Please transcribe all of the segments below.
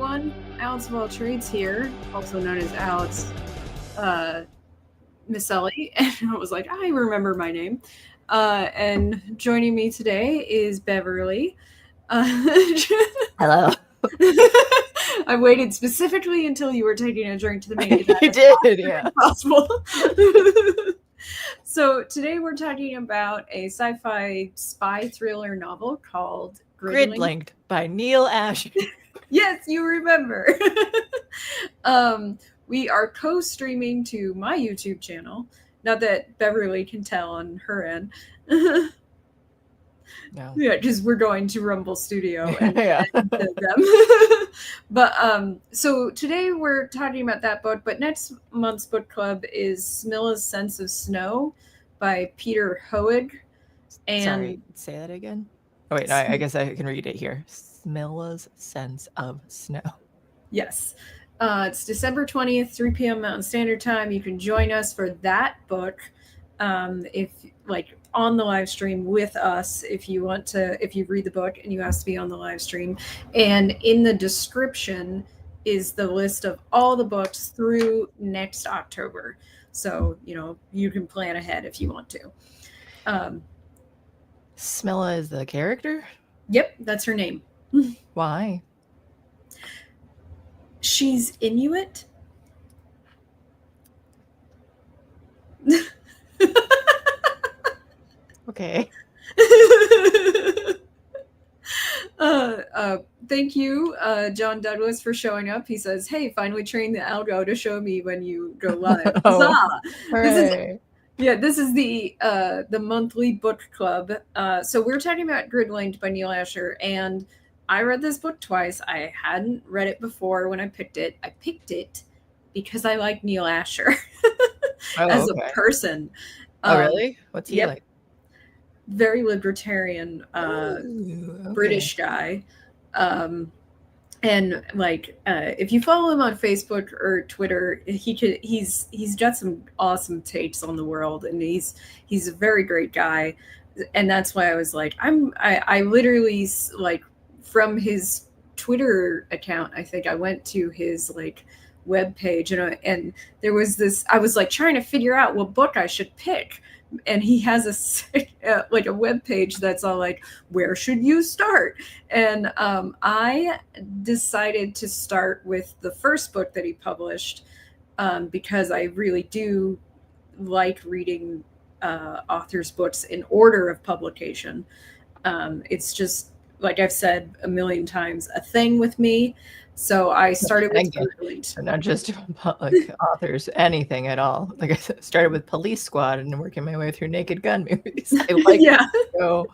everyone. Alex of All Trades here, also known as Alex Misselli. And I was like, I remember my name. And joining me today is Beverly. Hello. I waited specifically until you were taking a drink to make it You did, yeah. possible. So today we're talking about a sci-fi spy thriller novel called Gridlinked by Neal Asher. Yes, you remember. We are co-streaming to my YouTube channel. Not that Beverly can tell on her end. No. Yeah, because we're going to Rumble Studio and, Yeah. and them. But so today we're talking about that book, but next month's book club is Smilla's Sense of Snow by Peter Hoeg. And Sorry, say that again. Oh wait, no, I guess I can read it here. Smilla's Sense of Snow. Yes. It's December 20th, 3 p.m. Mountain Standard Time. You can join us for that book if like on the live stream with us if you want to, if you read the book and you ask to be on the live stream. And in the description is the list of all the books through next October. So, you know, you can plan ahead if you want to. Smilla is the character? Yep, that's her name. Why? She's Inuit. Okay. Thank you, John Douglas, for showing up. He says, "Hey, finally trained the algo to show me when you go live." Oh, This is the monthly book club. So we're talking about Gridlinked by Neal Asher, and I read this book twice. I hadn't read it before when I picked it. I picked it because I like Neal Asher as a person. Oh, really? What's he like? Very libertarian, British guy. And like, if you follow him on Facebook or Twitter, he's got some awesome takes on the world, and he's a very great guy. And that's why I was like, I literally, like, from his Twitter account, I think I went to his like web page, and there was this, I was like trying to figure out what book I should pick. And he has a like a web page that's all like, where should you start? And I decided to start with the first book that he published because I really do like reading authors' books in order of publication. It's just, like I've said a million times, a thing with me. So I started with Gridlinked. Not just like authors, anything at all. Like I started with Police Squad and working my way through Naked Gun movies. I like to know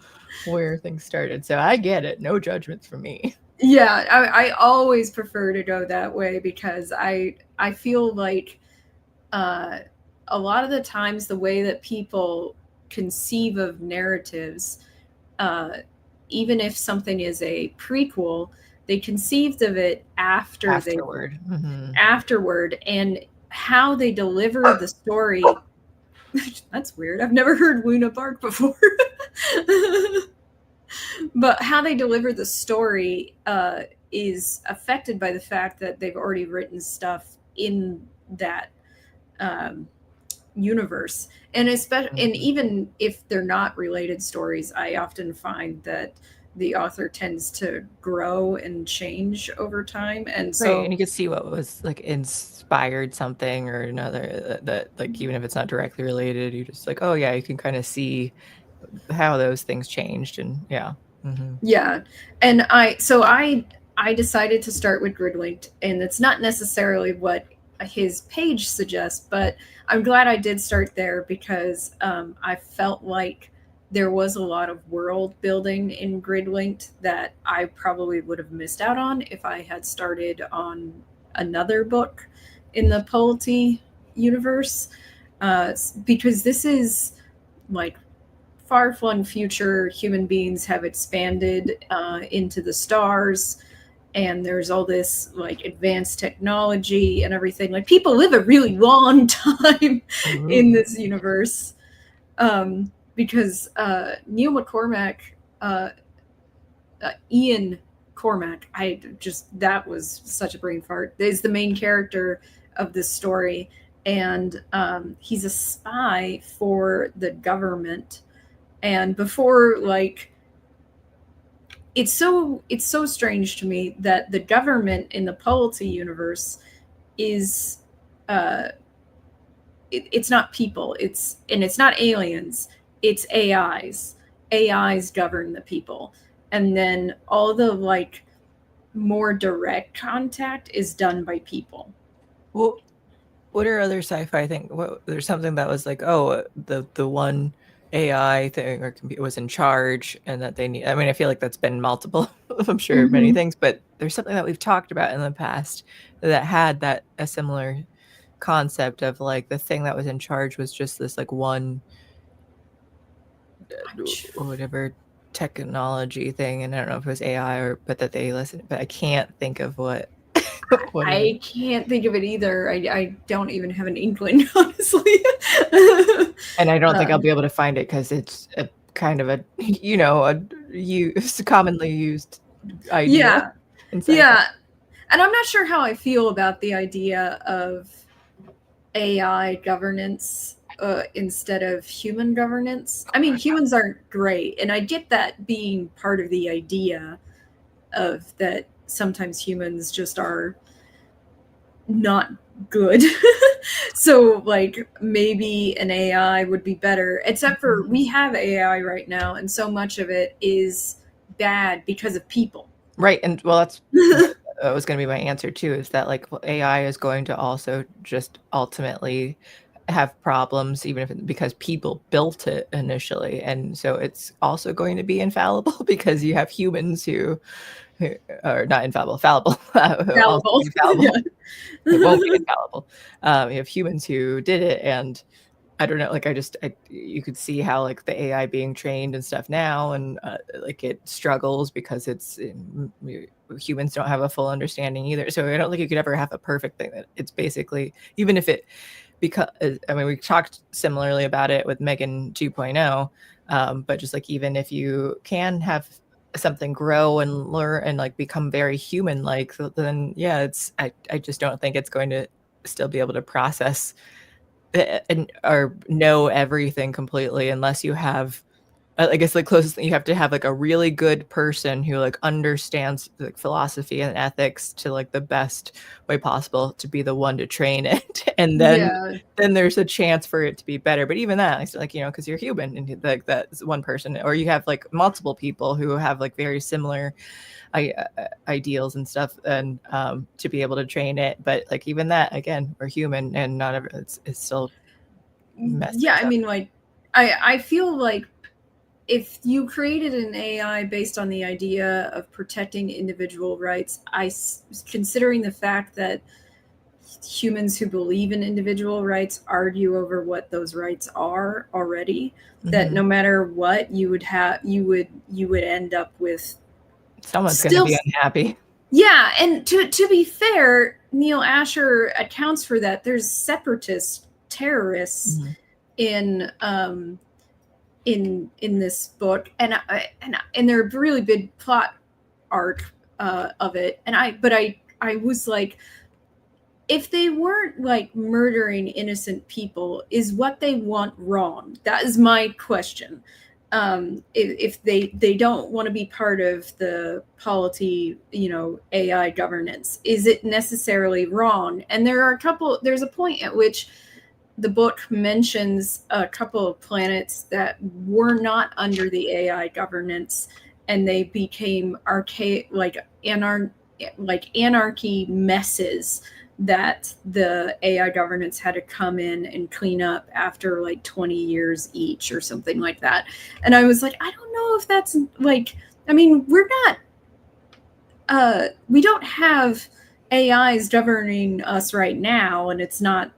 where things started. So I get it. No judgments from me. Yeah, I always prefer to go that way because I feel like a lot of the times the way that people conceive of narratives, even if something is a prequel, they conceived of it afterward. And how they deliver the story. That's weird. I've never heard Luna bark before. But how they deliver the story is affected by the fact that they've already written stuff in that universe. And especially, and even if they're not related stories, I often find that the author tends to grow and change over time. And so and you can see what was like inspired something or another that like, even if it's not directly related, you just like, oh yeah, you can kind of see how those things changed. And yeah. And I decided to start with Gridlinked, and it's not necessarily what his page suggests, but I'm glad I did start there because I felt like there was a lot of world building in Gridlinked that I probably would have missed out on if I had started on another book in the Polity universe, because this is like far-flung future. Human beings have expanded into the stars, and there's all this like advanced technology and everything. Like, people live a really long time in this universe. Because Neil McCormack, Ian Cormac. That was such a brain fart. Is the main character of this story, and he's a spy for the government. And before, like, it's so strange to me that the government in the Polity universe is it's not people, it's not aliens, it's AIs. AIs govern the people, and then all the like more direct contact is done by people. Well, what are other sci-fi things? There's something that was like, oh, the one AI thing or was in charge, and that they need. I mean, I feel like that's been multiple. I'm sure many things, but there's something that we've talked about in the past that had a similar concept of like the thing that was in charge was just this like one whatever technology thing, and I don't know if it was AI but that they listened, but I can't think of what. I can't think of it either. I don't even have an inkling, honestly. And I don't think I'll be able to find it because it's a kind of a commonly used idea. Yeah. And I'm not sure how I feel about the idea of AI governance instead of human governance. I mean, humans aren't great, and I get that being part of the idea of that sometimes humans just are not good. So like maybe an AI would be better, except for we have AI right now, and so much of it is bad because of people. Right. And well, that's was going to be my answer too, is that like AI is going to also just ultimately have problems, even if because people built it initially, and so it's also going to be infallible because you have humans who are not infallible, fallible. Fallible. Yeah. It won't be infallible. You have humans who did it, and I don't know, like you could see how like the AI being trained and stuff now, and like it struggles because humans don't have a full understanding either. So I don't think you could ever have a perfect thing. That it's basically, even if it, because I mean we talked similarly about it with Megan 2.0, but just like even if you can have something grow and learn and like become very human like, then yeah, I just don't think it's going to still be able to process and or know everything completely unless you have, I guess the closest thing, you have to have like a really good person who like understands like philosophy and ethics to like the best way possible to be the one to train it. And then there's a chance for it to be better. But even that, it's like, because you're human, and like that's one person, or you have like multiple people who have like very similar ideals and stuff, and to be able to train it. But like even that, again, we're human, and not every, it's still messed up. I mean, like I feel like if you created an AI based on the idea of protecting individual rights, considering the fact that humans who believe in individual rights argue over what those rights are already, that no matter what you would end up with someone's going to be unhappy. Yeah, and to be fair, Neal Asher accounts for that. There's separatist terrorists in this book, and they're a really big plot arc of it. And I was like, if they weren't like murdering innocent people, is what they want wrong? That is my question. If they don't want to be part of the polity, AI governance, is it necessarily wrong? And there's a point at which the book mentions a couple of planets that were not under the AI governance, and they became archaic, like anarchy messes that the AI governance had to come in and clean up after like 20 years each or something like that. And I was like, I don't know if that's like, I mean, we don't have AIs governing us right now, and it's not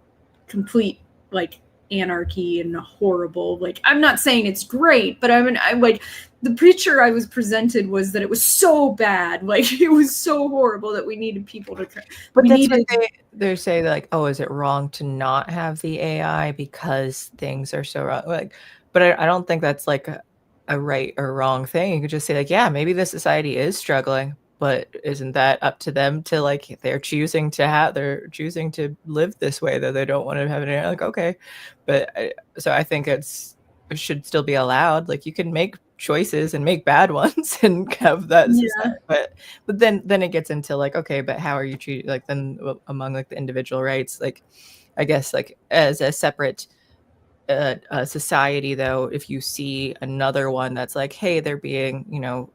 complete like anarchy and horrible. Like, I'm not saying it's great, but I mean, I like the picture I was presented was that it was so bad, like it was so horrible that we needed people to. But that's what they say, like, oh, is it wrong to not have the AI because things are so wrong? Like, but I don't think that's like a right or wrong thing. You could just say like, yeah, maybe the society is struggling, but isn't that up to them to like, they're choosing to live this way, that they don't want to have it, like, okay. But so I think it should still be allowed. Like, you can make choices and make bad ones and have that society. But then it gets into like, okay, but how are you treated, like, then among like the individual rights, like, I guess, like, as a separate society, though, if you see another one that's like, hey, they're being,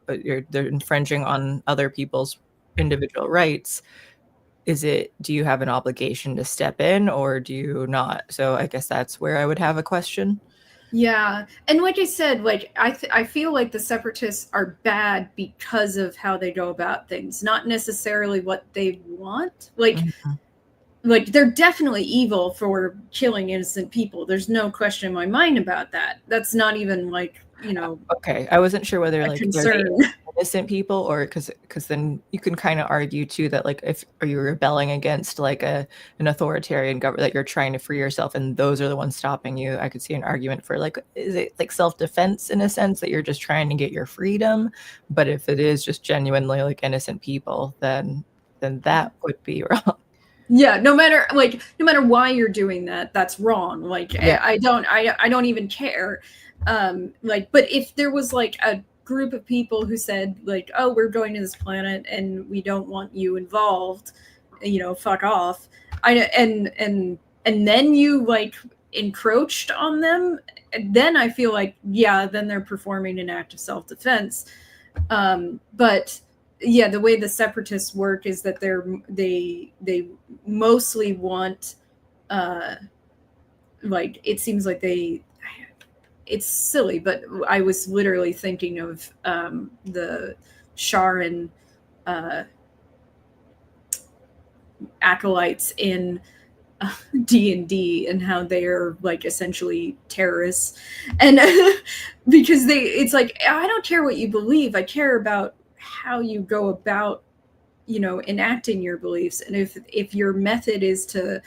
they're infringing on other people's individual rights, do you have an obligation to step in, or do you not? So I guess that's where I would have a question. Yeah. And like I said, like, I feel like the separatists are bad because of how they go about things, not necessarily what they want. Like, like, they're definitely evil for killing innocent people. There's no question in my mind about that. That's not even like, okay. I wasn't sure whether like concern. Innocent people, or because then you can kind of argue too that like, if are you rebelling against like an authoritarian government, that you're trying to free yourself, and those are the ones stopping you. I could see an argument for like, is it like self-defense in a sense, that you're just trying to get your freedom? But if it is just genuinely like innocent people, then that would be wrong. Yeah, no matter why you're doing that, that's wrong. Like, yeah. I don't even care. Like, but if there was like a group of people who said like, oh, we're going to this planet and we don't want you involved, fuck off. And then you like encroached on them, then I feel like, yeah, then they're performing an act of self-defense. But yeah, the way the separatists work is that they mostly want, like, it seems like it's silly, but I was literally thinking of the Sharon acolytes in D&D and how they are like essentially terrorists, and because it's like, I don't care what you believe, I care about how you go about enacting your beliefs. And if your method is to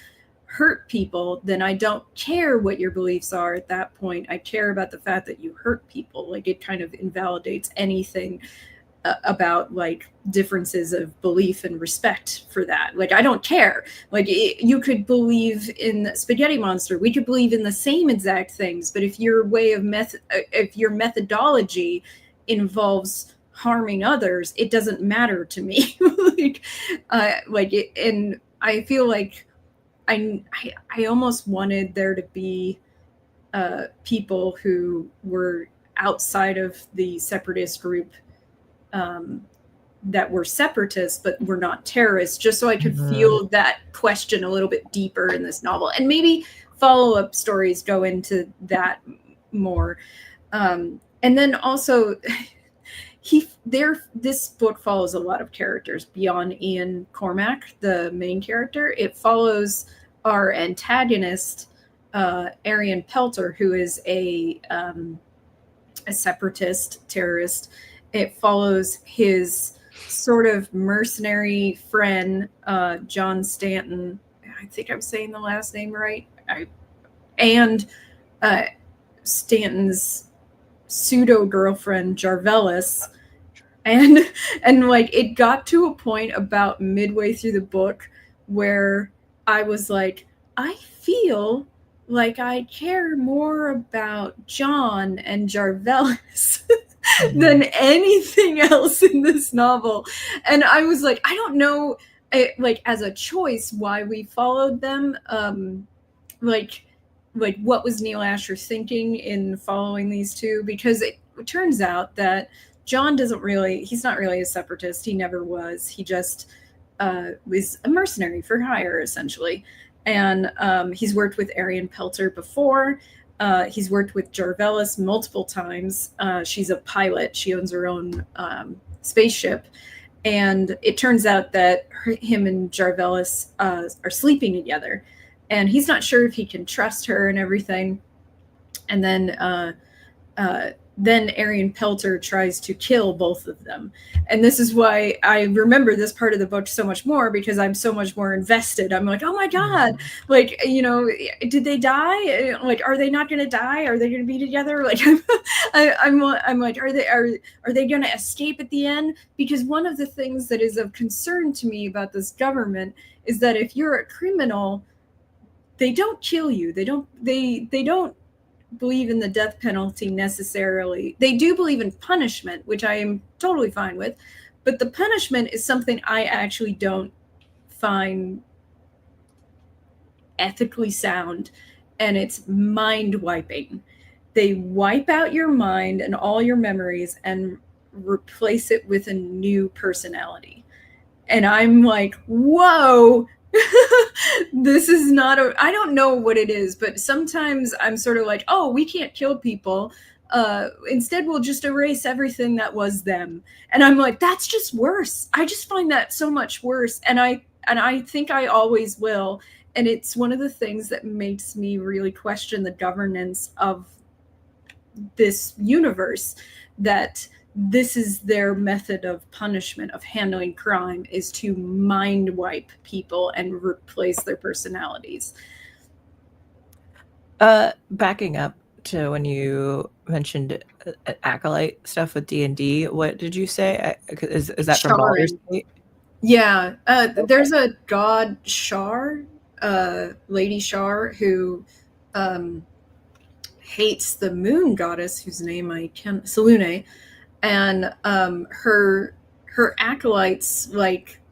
hurt people, then I don't care what your beliefs are at that point. I care about the fact that you hurt people. Like, it kind of invalidates anything about like differences of belief and respect for that. Like, I don't care. Like, you could believe in Spaghetti Monster, we could believe in the same exact things, but if your way of if your methodology involves harming others, it doesn't matter to me. And I feel like I almost wanted there to be people who were outside of the separatist group, that were separatists but were not terrorists, just so I could feel that question a little bit deeper in this novel. And maybe follow-up stories go into that more. And then also, this book follows a lot of characters beyond Ian Cormac, the main character. It follows our antagonist, Arian Pelter, who is a separatist terrorist. It follows his sort of mercenary friend, John Stanton. I think I'm saying the last name right. And Stanton's pseudo girlfriend, Jarvelis. And like, it got to a point about midway through the book where I was like, I feel like I care more about John and Jarvelis than anything else in this novel. And I was like, I don't know, like, as a choice, why we followed them. Like what was Neal Asher thinking in following these two? Because it turns out that John he's not really a separatist. He never was. He just was a mercenary for hire, essentially. And he's worked with Arian Pelter before. He's worked with Jarvelis multiple times. She's a pilot. She owns her own spaceship. And it turns out that him and Jarvelis are sleeping together. And he's not sure if he can trust her and everything. And then then Arian Pelter tries to kill both of them. And this is why I remember this part of the book so much more, because I'm so much more invested. I'm like, oh my God, like, you know, did they die? Like, are they not going to die? Are they going to be together? Like, I'm like, are they going to escape at the end? Because one of the things that is of concern to me about this government is that if you're a criminal, they don't kill you. They don't believe in the death penalty necessarily. They do believe in punishment, which I am totally fine with, but the punishment is something I actually don't find ethically sound, and it's mind wiping. They wipe out your mind and all your memories and replace it with a new personality. And I'm like, whoa, this is not I don't know what it is, but sometimes I'm sort of like, oh, we can't kill people. Instead, we'll just erase everything that was them. And I'm like, that's just worse. I just find that so much worse. And I think I always will. And it's one of the things that makes me really question the governance of this universe, that this is their method of punishment, of handling crime, is to mind wipe people and replace their personalities. Backing up to when you mentioned acolyte stuff with D&D, what did you say? Is that from Baldur's Gate? Yeah, there's a god Shar, Lady Shar, who hates the moon goddess, whose name I can't, Selune. And her acolytes like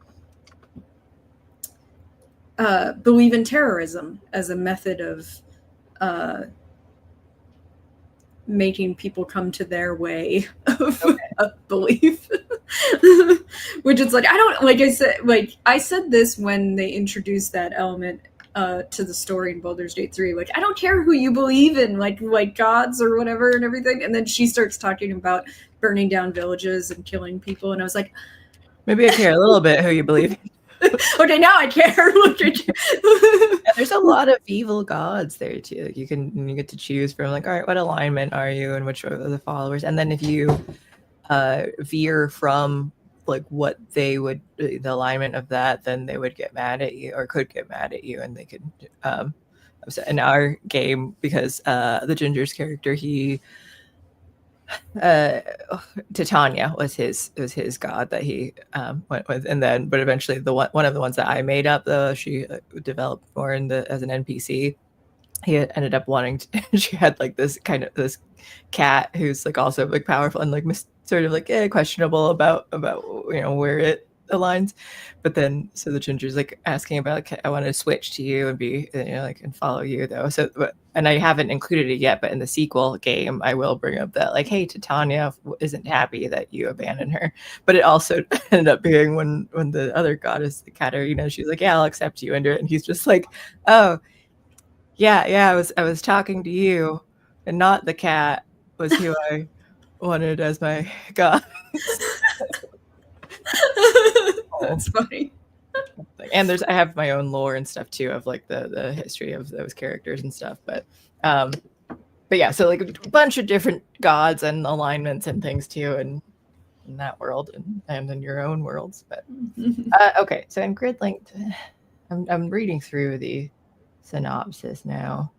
believe in terrorism as a method of making people come to their way of belief. Which is like, I don't, like I said this when they introduced that element to the story in Baldur's Gate 3. Like, I don't care who you believe in, like gods or whatever and everything. And then she starts talking about burning down villages and killing people, and I was like, maybe I care a little bit who you believe. Okay, now I care. Look at you. There's a lot of evil gods there too. You get to choose from, like, all right, what alignment are you and which are the followers? And then if you veer from like what they would, the alignment of that, then they would get mad at you, or could get mad at you, and they could in our game, because the Ginger's character, he Titania was his god that he went with, and then but eventually one of the ones that I made up, though, she developed more as an NPC. He ended up wanting to, she had like this cat who's like also like powerful and like sort of like questionable about you know where it aligns, but then so the Ginger's like asking about, I want to switch to you and be, you know, like, and follow you though. So and I haven't included it yet, but in the sequel game I will bring up that, like, hey, Titania isn't happy that you abandoned her. But it also ended up being when the other goddess, the Katarina, she's like, yeah, I'll accept you into it, and he's just like, oh yeah, I was talking to you, and not the cat was who I wanted as my god. That's funny. And I have my own lore and stuff too, of like the history of those characters and stuff. But yeah, so like a bunch of different gods and alignments and things too, and in that world and in your own worlds. But okay, so in Gridlinked, I'm reading through the synopsis now.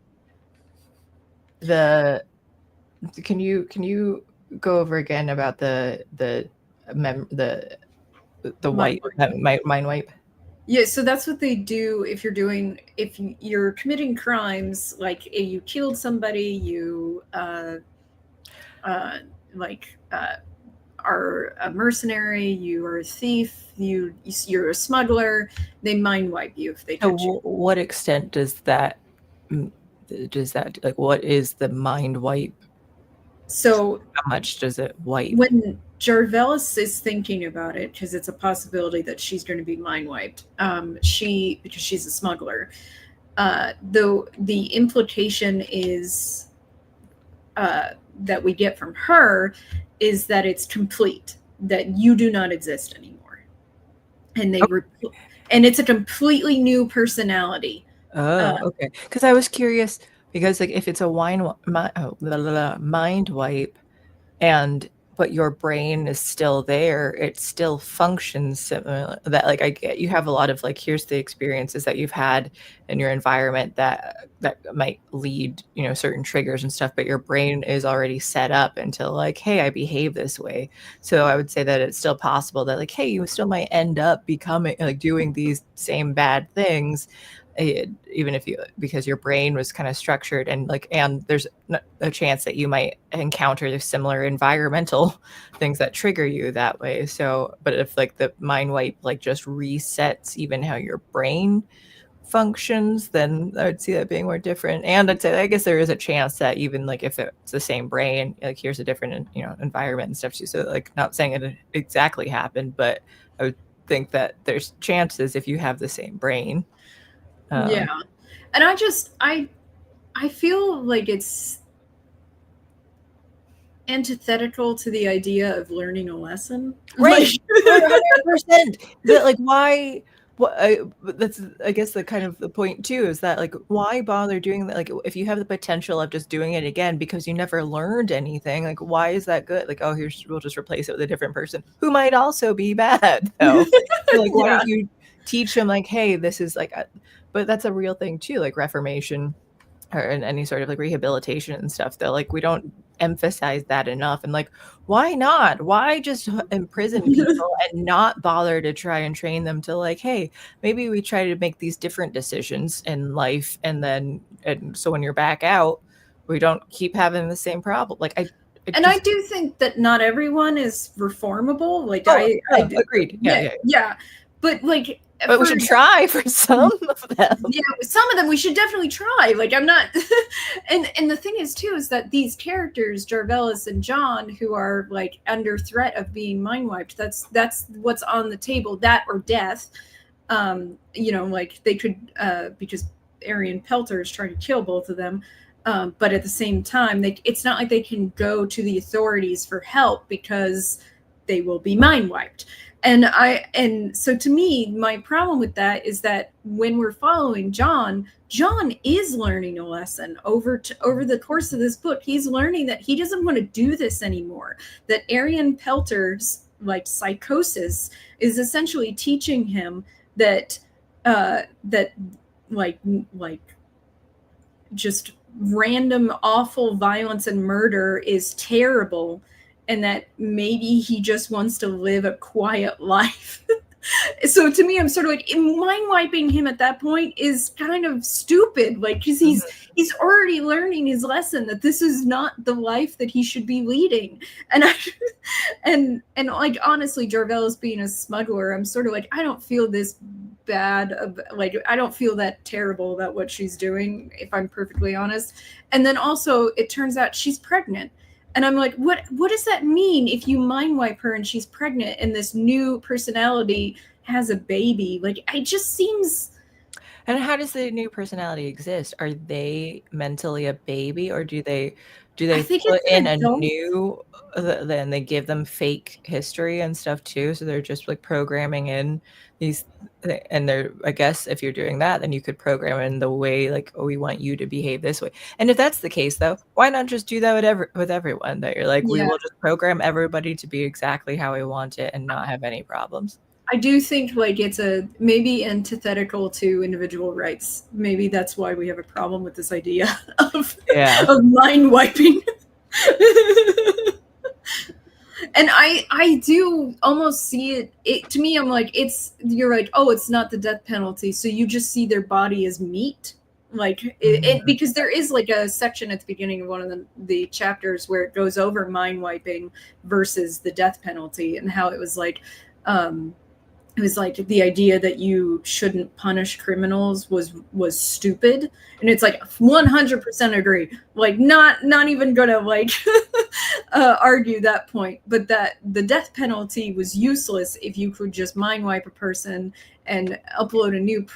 Can you go over again about the white mind wipe? Yeah, so that's what they do if you're committing crimes, like you killed somebody, you are a mercenary, you are a thief, you're a smuggler, they mind wipe you if they touch you. What extent does that like, what is the mind wipe? So how much does it wipe? When Jarvelis is thinking about it, because it's a possibility that she's going to be mind wiped, because she's a smuggler, though the implication is that we get from her is that it's complete, that you do not exist anymore, and and it's a completely new personality. Okay, because I was curious, because like if it's a mind wipe, but your brain is still there. It still functions similar. That like I get, you have a lot of like, here's the experiences that you've had in your environment that might lead, you know, certain triggers and stuff, but your brain is already set up until like, hey, I behave this way. So I would say that it's still possible that like, hey, you still might end up becoming like doing these same bad things, even if you, because your brain was kind of structured, and like, and there's a chance that you might encounter similar environmental things that trigger you that way. So, but if like the mind wipe like just resets even how your brain functions, then I would see that being more different. And I'd say, I guess there is a chance that even like if it's the same brain, like here's a different, you know, environment and stuff too. So like, not saying it exactly happened, but I would think that there's chances if you have the same brain. Yeah. And I feel like it's antithetical to the idea of learning a lesson. Right. 100%. But like, why? That's, I guess, the kind of the point too, is that like, why bother doing that? Like, if you have the potential of just doing it again because you never learned anything, like, why is that good? Like, oh, we'll just replace it with a different person who might also be bad, though. So, like, why don't you teach them like, hey, this is like, but that's a real thing too, like reformation or in any sort of like rehabilitation and stuff, though. Like, we don't emphasize that enough. And like, why not? Why just imprison people and not bother to try and train them to like, hey, maybe we try to make these different decisions in life, and so when you're back out, we don't keep having the same problem. Like, I do think that not everyone is reformable. Like, I agreed. Yeah. But like, but we should try for some of them. Yeah, some of them we should definitely try. Like, I'm not, and the thing is too, is that these characters, Jarvelis and John, who are like under threat of being mind wiped, that's what's on the table, that or death. You know, like they could, because Arian Pelter is trying to kill both of them. But at the same time, it's not like they can go to the authorities for help because they will be mind wiped. And so to me, my problem with that is that when we're following John is learning a lesson over the course of this book. He's learning that he doesn't want to do this anymore. That Arian Pelter's like psychosis is essentially teaching him that like just random awful violence and murder is terrible, and that maybe he just wants to live a quiet life. So to me, I'm sort of like, mind wiping him at that point is kind of stupid, like, because he's already learning his lesson that this is not the life that he should be leading. And like, honestly, Jarvelis being a smuggler, I'm sort of like, I don't feel this bad, like, I don't feel that terrible about what she's doing, if I'm perfectly honest. And then also, it turns out she's pregnant. And I'm like, what does that mean if you mind wipe her and she's pregnant and this new personality has a baby? Like, it just seems... And how does the new personality exist? Are they mentally a baby, or do they put in a new, then they give them fake history and stuff too? So they're just like programming in these, and they're, I guess if you're doing that, then you could program in the way like, oh, we want you to behave this way. And if that's the case, though, why not just do that with everyone? That you're like, we will just program everybody to be exactly how we want it and not have any problems. I do think like it's maybe antithetical to individual rights. Maybe that's why we have a problem with this idea of mind wiping. And I do almost see it to me, I'm like, you're like, oh, it's not the death penalty, so you just see their body as meat. Like, because there is like a section at the beginning of one of the chapters where it goes over mind wiping versus the death penalty, and how it was like the idea that you shouldn't punish criminals was stupid. And it's like 100% agree. Like, not even gonna like argue that point, but that the death penalty was useless if you could just mind wipe a person and upload a new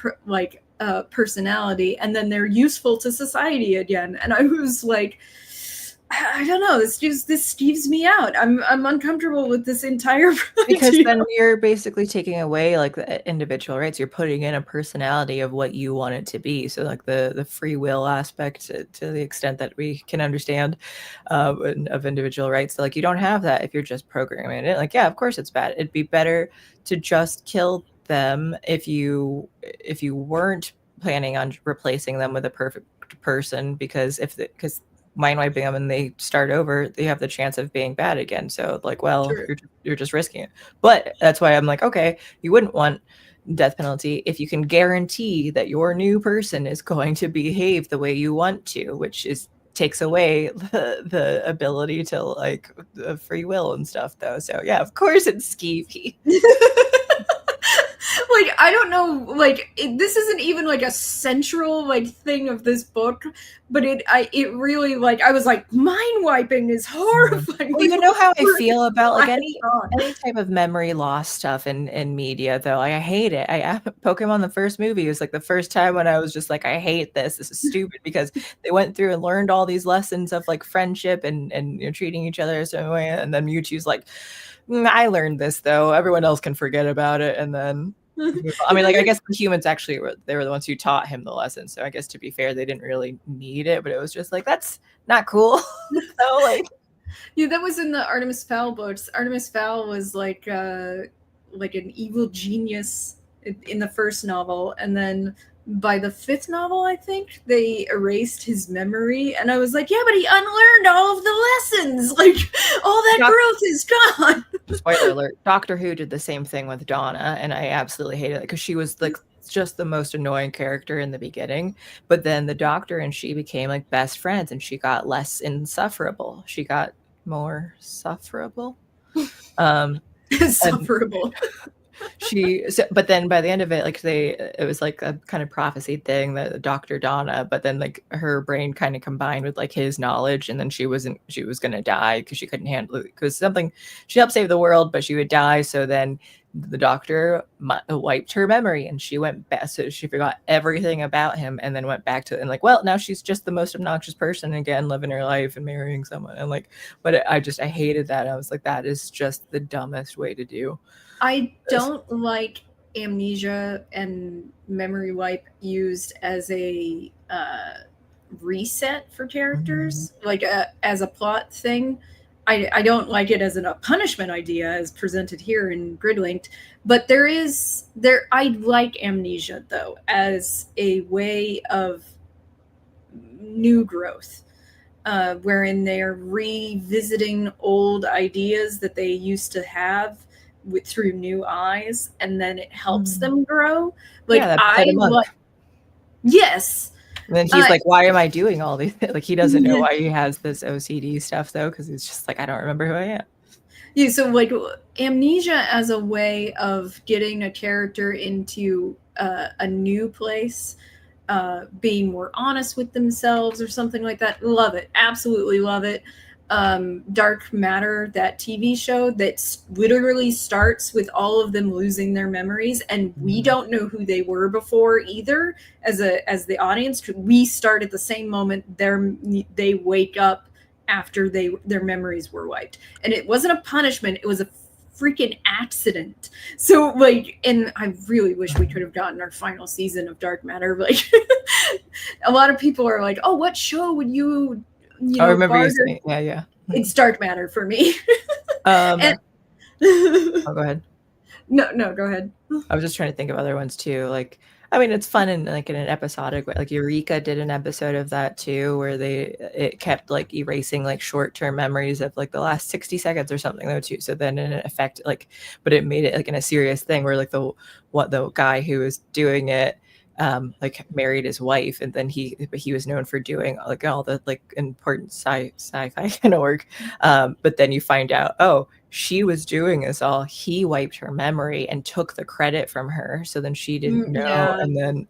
personality, and then they're useful to society again. And I was like, I don't know. This skeeves me out. I'm uncomfortable with this entire project. Because then you're basically taking away like the individual rights. You're putting in a personality of what you want it to be. So like the free will aspect to the extent that we can understand of individual rights. So like you don't have that if you're just programming it. Like, yeah, of course it's bad. It'd be better to just kill them if you weren't planning on replacing them with a perfect person, because mind wiping them and they start over, they have the chance of being bad again. So like, well, sure, you're just risking it. But that's why I'm like, okay, you wouldn't want death penalty if you can guarantee that your new person is going to behave the way you want to, which takes away the ability to like the free will and stuff though. So yeah, of course it's skeevy. Like, I don't know, like, this isn't even like a central like thing of this book, but it really, like, I was like, mind wiping is horrifying. Well, you know how I feel about like any type of memory loss stuff in media though. Like, I hate it. Pokemon, the first movie, was like the first time when I was just like, I hate this. This is stupid, because they went through and learned all these lessons of like friendship and you know, treating each other a certain way, and then Mewtwo's like, I learned this though. Everyone else can forget about it, and then I mean, like, I guess the humans actually they were the ones who taught him the lesson. So I guess, to be fair, they didn't really need it, but it was just like, that's not cool. So like, yeah, that was in the Artemis Fowl books. Artemis Fowl was like an evil genius in the first novel, and then by the fifth novel, I think, they erased his memory, and I was like, yeah, but he unlearned all of the lessons. Like, all that growth is gone. Spoiler alert, Doctor Who did the same thing with Donna, and I absolutely hated it, because she was like just the most annoying character in the beginning, but then the Doctor and she became like best friends, and she got less insufferable. She got more sufferable. Sufferable. But then by the end of it, like it was like a kind of prophecy thing, that Dr. Donna, but then like her brain kind of combined with like his knowledge, and then she was going to die because she couldn't handle it, because she helped save the world, but she would die. So then the doctor wiped her memory, and she went back, so she forgot everything about him, and then went back to, and like, well, now she's just the most obnoxious person again, living her life and marrying someone. And like, but I hated that. I was like, that is just the dumbest way to do. I don't like amnesia and memory wipe used as a reset for characters, like as a plot thing. I don't like it as a punishment idea as presented here in Gridlinked, but I like amnesia though as a way of new growth, wherein they're revisiting old ideas that they used to have through new eyes, and then it helps them grow. Like, yeah, yes. And then he's like, why am I doing all these things? Like, he doesn't know why he has this OCD stuff though, because he's just like, I don't remember who I am. Yeah, so like amnesia as a way of getting a character into a new place, being more honest with themselves or something like that. Love it. Absolutely love it. Dark Matter, that TV show that literally starts with all of them losing their memories, and we don't know who they were before either. As the audience, we start at the same moment they wake up after their memories were wiped, and it wasn't a punishment; it was a freaking accident. So like, and I really wish we could have gotten our final season of Dark Matter. Like, a lot of people are like, "Oh, what show would you?" I remember you saying, yeah. It's Dark Matter for me. Go ahead. No, go ahead. I was just trying to think of other ones too. Like, I mean, it's fun in an episodic way. Like Eureka did an episode of that too, where it kept like erasing like short-term memories of like the last 60 seconds or something though too. So then in effect, like, but it made it like in a serious thing where like the guy who was doing it like married his wife, and then he was known for doing like all the like important sci-fi kind of work, but then you find out, oh, she was doing this all, he wiped her memory and took the credit from her, so then she didn't know. And then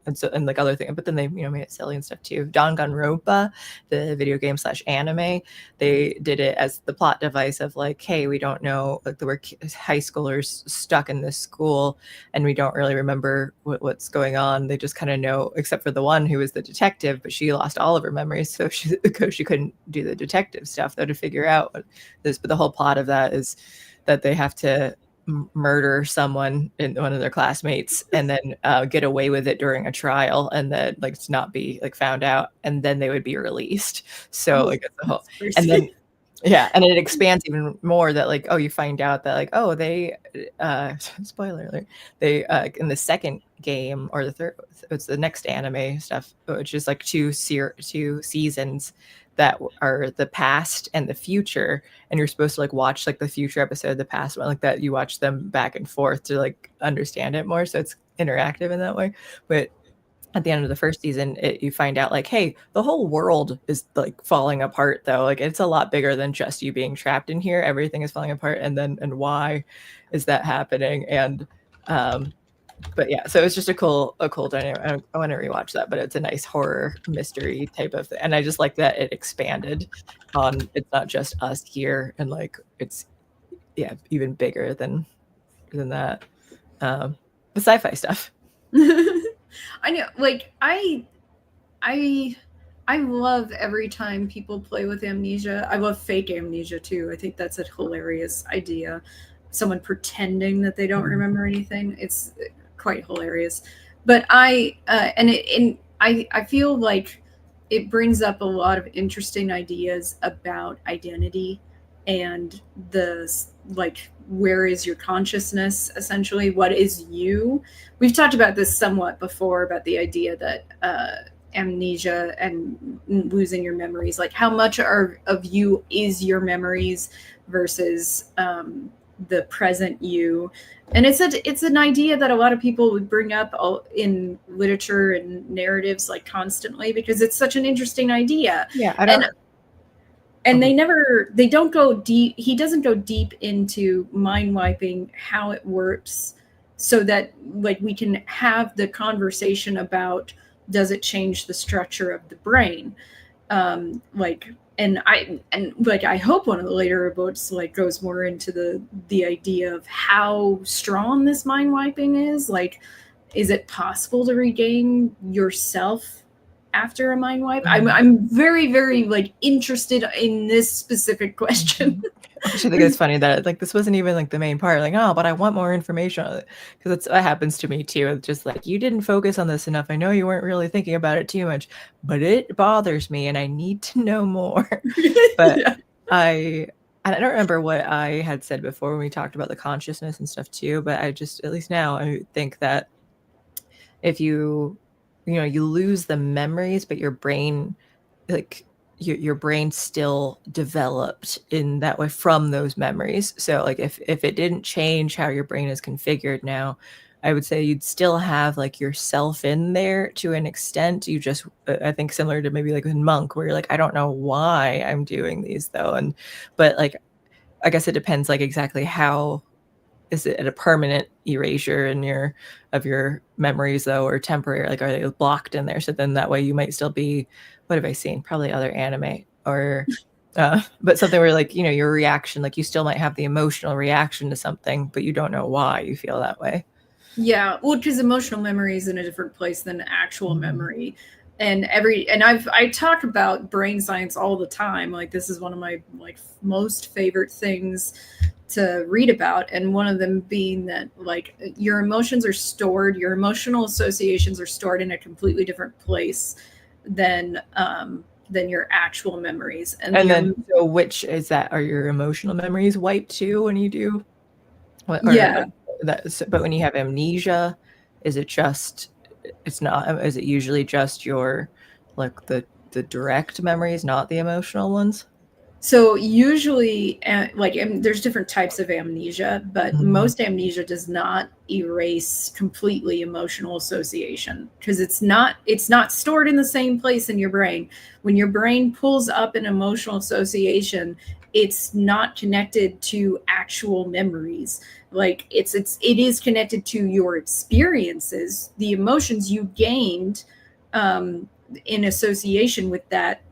and like other things, but then they made it silly and stuff too. Danganronpa, the video game / anime, they did it as the plot device of like, hey, we don't know, like there were high schoolers stuck in this school and we don't really remember what's going on. They just kind of know, except for the one who was the detective, but she lost all of her memories, so she couldn't do the detective stuff though to figure out what this. But the whole plot of that is that they have to murder someone in one of their classmates and then get away with it during a trial, and then like to not be like found out, and then they would be released. So like the whole, and then and it expands even more that like, oh, you find out that like, oh, they spoiler alert, they in the second game or the third, it's the next anime stuff, which is like two seasons that are the past and the future, and you're supposed to like watch like the future episode, the past one, like that you watch them back and forth to like understand it more, so it's interactive in that way. But at the end of the first season, you find out like, hey, the whole world is like falling apart though, like it's a lot bigger than just you being trapped in here, everything is falling apart, and why is that happening? And but yeah, so it's just a cool dynamic. I want to rewatch that, but it's a nice horror mystery type of thing. And I just like that it expanded on, it's not just us here, and like it's even bigger than that. The sci-fi stuff. I know, like I love every time people play with amnesia. I love fake amnesia too. I think that's a hilarious idea. Someone pretending that they don't remember anything. It's quite hilarious. But I feel like it brings up a lot of interesting ideas about identity and the like, where is your consciousness, essentially? What is you? We've talked about this somewhat before, about the idea that amnesia and losing your memories, like how much of you is your memories versus the present you. And it's an idea that a lot of people would bring up in literature and narratives like constantly, because it's such an interesting idea. Yeah, I don't. And they don't go deep. He doesn't go deep into mind wiping, how it works, so that like we can have the conversation about, does it change the structure of the brain? I hope one of the later books like goes more into the idea of how strong this mind wiping is. Like, is it possible to regain yourself after a mind wipe? I'm very, very like interested in this specific question. I actually think it's funny that like this wasn't even like the main part, like, oh, but I want more information on it, because that happens to me too. It's just like, you didn't focus on this enough. I know you weren't really thinking about it too much, but it bothers me and I need to know more. But I don't remember what I had said before when we talked about the consciousness and stuff too, but I just, at least now, I think that if you lose the memories, but your brain, like your brain still developed in that way from those memories. So like if it didn't change how your brain is configured now, I would say you'd still have like yourself in there to an extent. You just, I think similar to maybe like in Monk, where you're like, I don't know why I'm doing these though. But like, I guess it depends like exactly how. Is it a permanent erasure of your memories though, or temporary? Like, are they blocked in there? So then that way you might still be, what have I seen? Probably other anime or, but something where like, your reaction, like you still might have the emotional reaction to something, but you don't know why you feel that way. Yeah. Well, because emotional memory is in a different place than actual memory. And I talk about brain science all the time. Like, this is one of my like most favorite things to read about, and one of them being that like your emotions are stored, your emotional associations are stored in a completely different place than your actual memories. And then so which is that? Are your emotional memories wiped too when you do? But when you have amnesia, is it just? It's not. Is it usually just your like the direct memories, not the emotional ones? So usually, there's different types of amnesia, but most amnesia does not erase completely emotional association, because it's not stored in the same place in your brain. When your brain pulls up an emotional association, it's not connected to actual memories. Like it is connected to your experiences, the emotions you gained in association with that,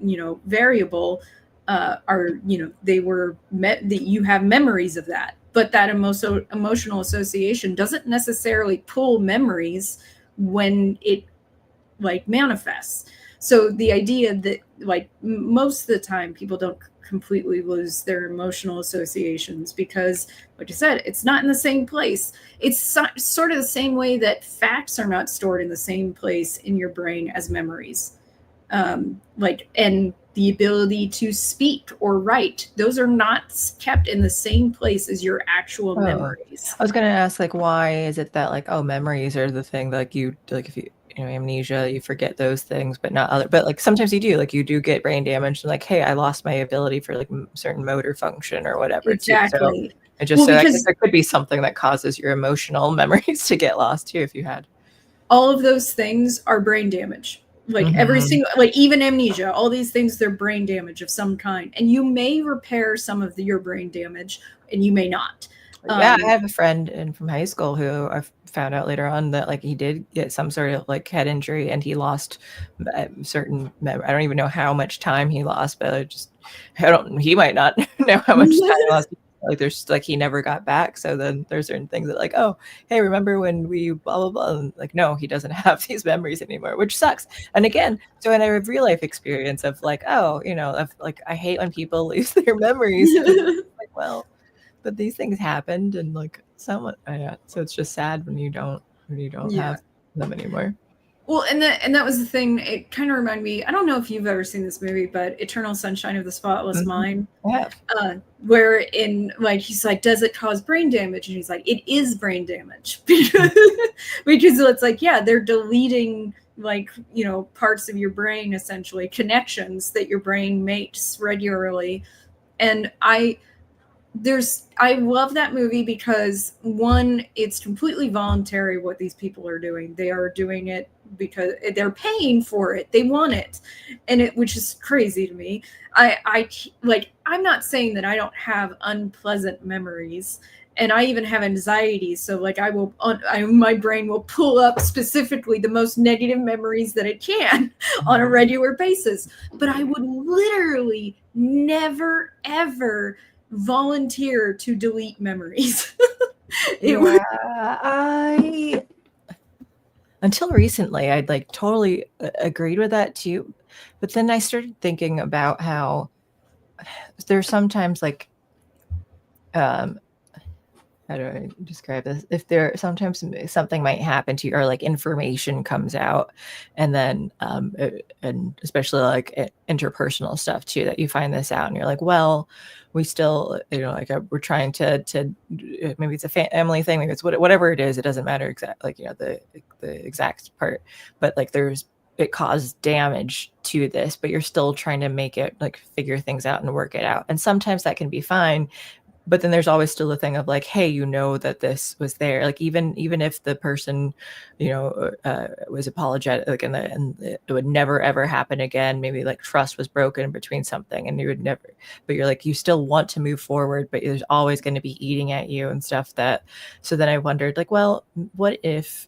variable, are, that you have memories of that. But that emotional association doesn't necessarily pull memories when it like manifests. So the idea that like most of the time people don't completely lose their emotional associations because, like I said, it's not in the same place. It's sort of the same way that facts are not stored in the same place in your brain as memories. And the ability to speak or write, those are not kept in the same place as your actual memories. I was going to ask, like, why is it that, like, memories are the thing that, like, if you amnesia, you forget those things, but not other, but like sometimes you do, like, you do get brain damage and like, hey, I lost my ability for like certain motor function or whatever. Exactly. Too. So it just, I guess there could be something that causes your emotional memories to get lost too, if you had. All of those things are brain damage. Like every single, like even amnesia, all these things, they're brain damage of some kind. And you may repair some of your brain damage and you may not. Yeah, I have a friend from high school who I found out later on that like he did get some sort of like head injury and he lost certain, I don't even know how much time he lost, but he might not know how much time he lost. Like there's like he never got back. So then there's certain things that like, oh, hey, remember when we blah blah blah? And like, no, he doesn't have these memories anymore, which sucks. And again, so in a real life experience of like, oh, of like I hate when people lose their memories. Like, well, but these things happened and like so it's just sad when you don't have them anymore. Well, and that was the thing. It kind of reminded me. I don't know if you've ever seen this movie, but Eternal Sunshine of the Spotless Mind. Yeah. Where in like he's like, does it cause brain damage? And he's like, it is brain damage because it's like, yeah, they're deleting like parts of your brain, essentially connections that your brain makes regularly. And I love that movie because one, it's completely voluntary what these people are doing. They are doing it because they're paying for it. They want it. And which is crazy to me. I'm not saying that I don't have unpleasant memories, and I even have anxiety. So like my brain will pull up specifically the most negative memories that it can on a regular basis. But I would literally never, ever volunteer to delete memories. Until recently, I'd like totally agreed with that too. But then I started thinking about how there's sometimes like, how do I describe this? If there sometimes something might happen to you or like information comes out and then, and especially like interpersonal stuff too, that you find this out and you're like, well, we still, like we're trying to maybe it's a family thing, maybe it's whatever it is, it doesn't matter exactly, like, the exact part, but like it caused damage to this, but you're still trying to make it like figure things out and work it out. And sometimes that can be fine. But then there's always still the thing of like, hey, that this was there. Like even if the person, was apologetic, like, and it would never ever happen again. Maybe like trust was broken between something, and you would never. But you're like, you still want to move forward, but there's always going to be eating at you and stuff. So then I wondered, like, well, what if,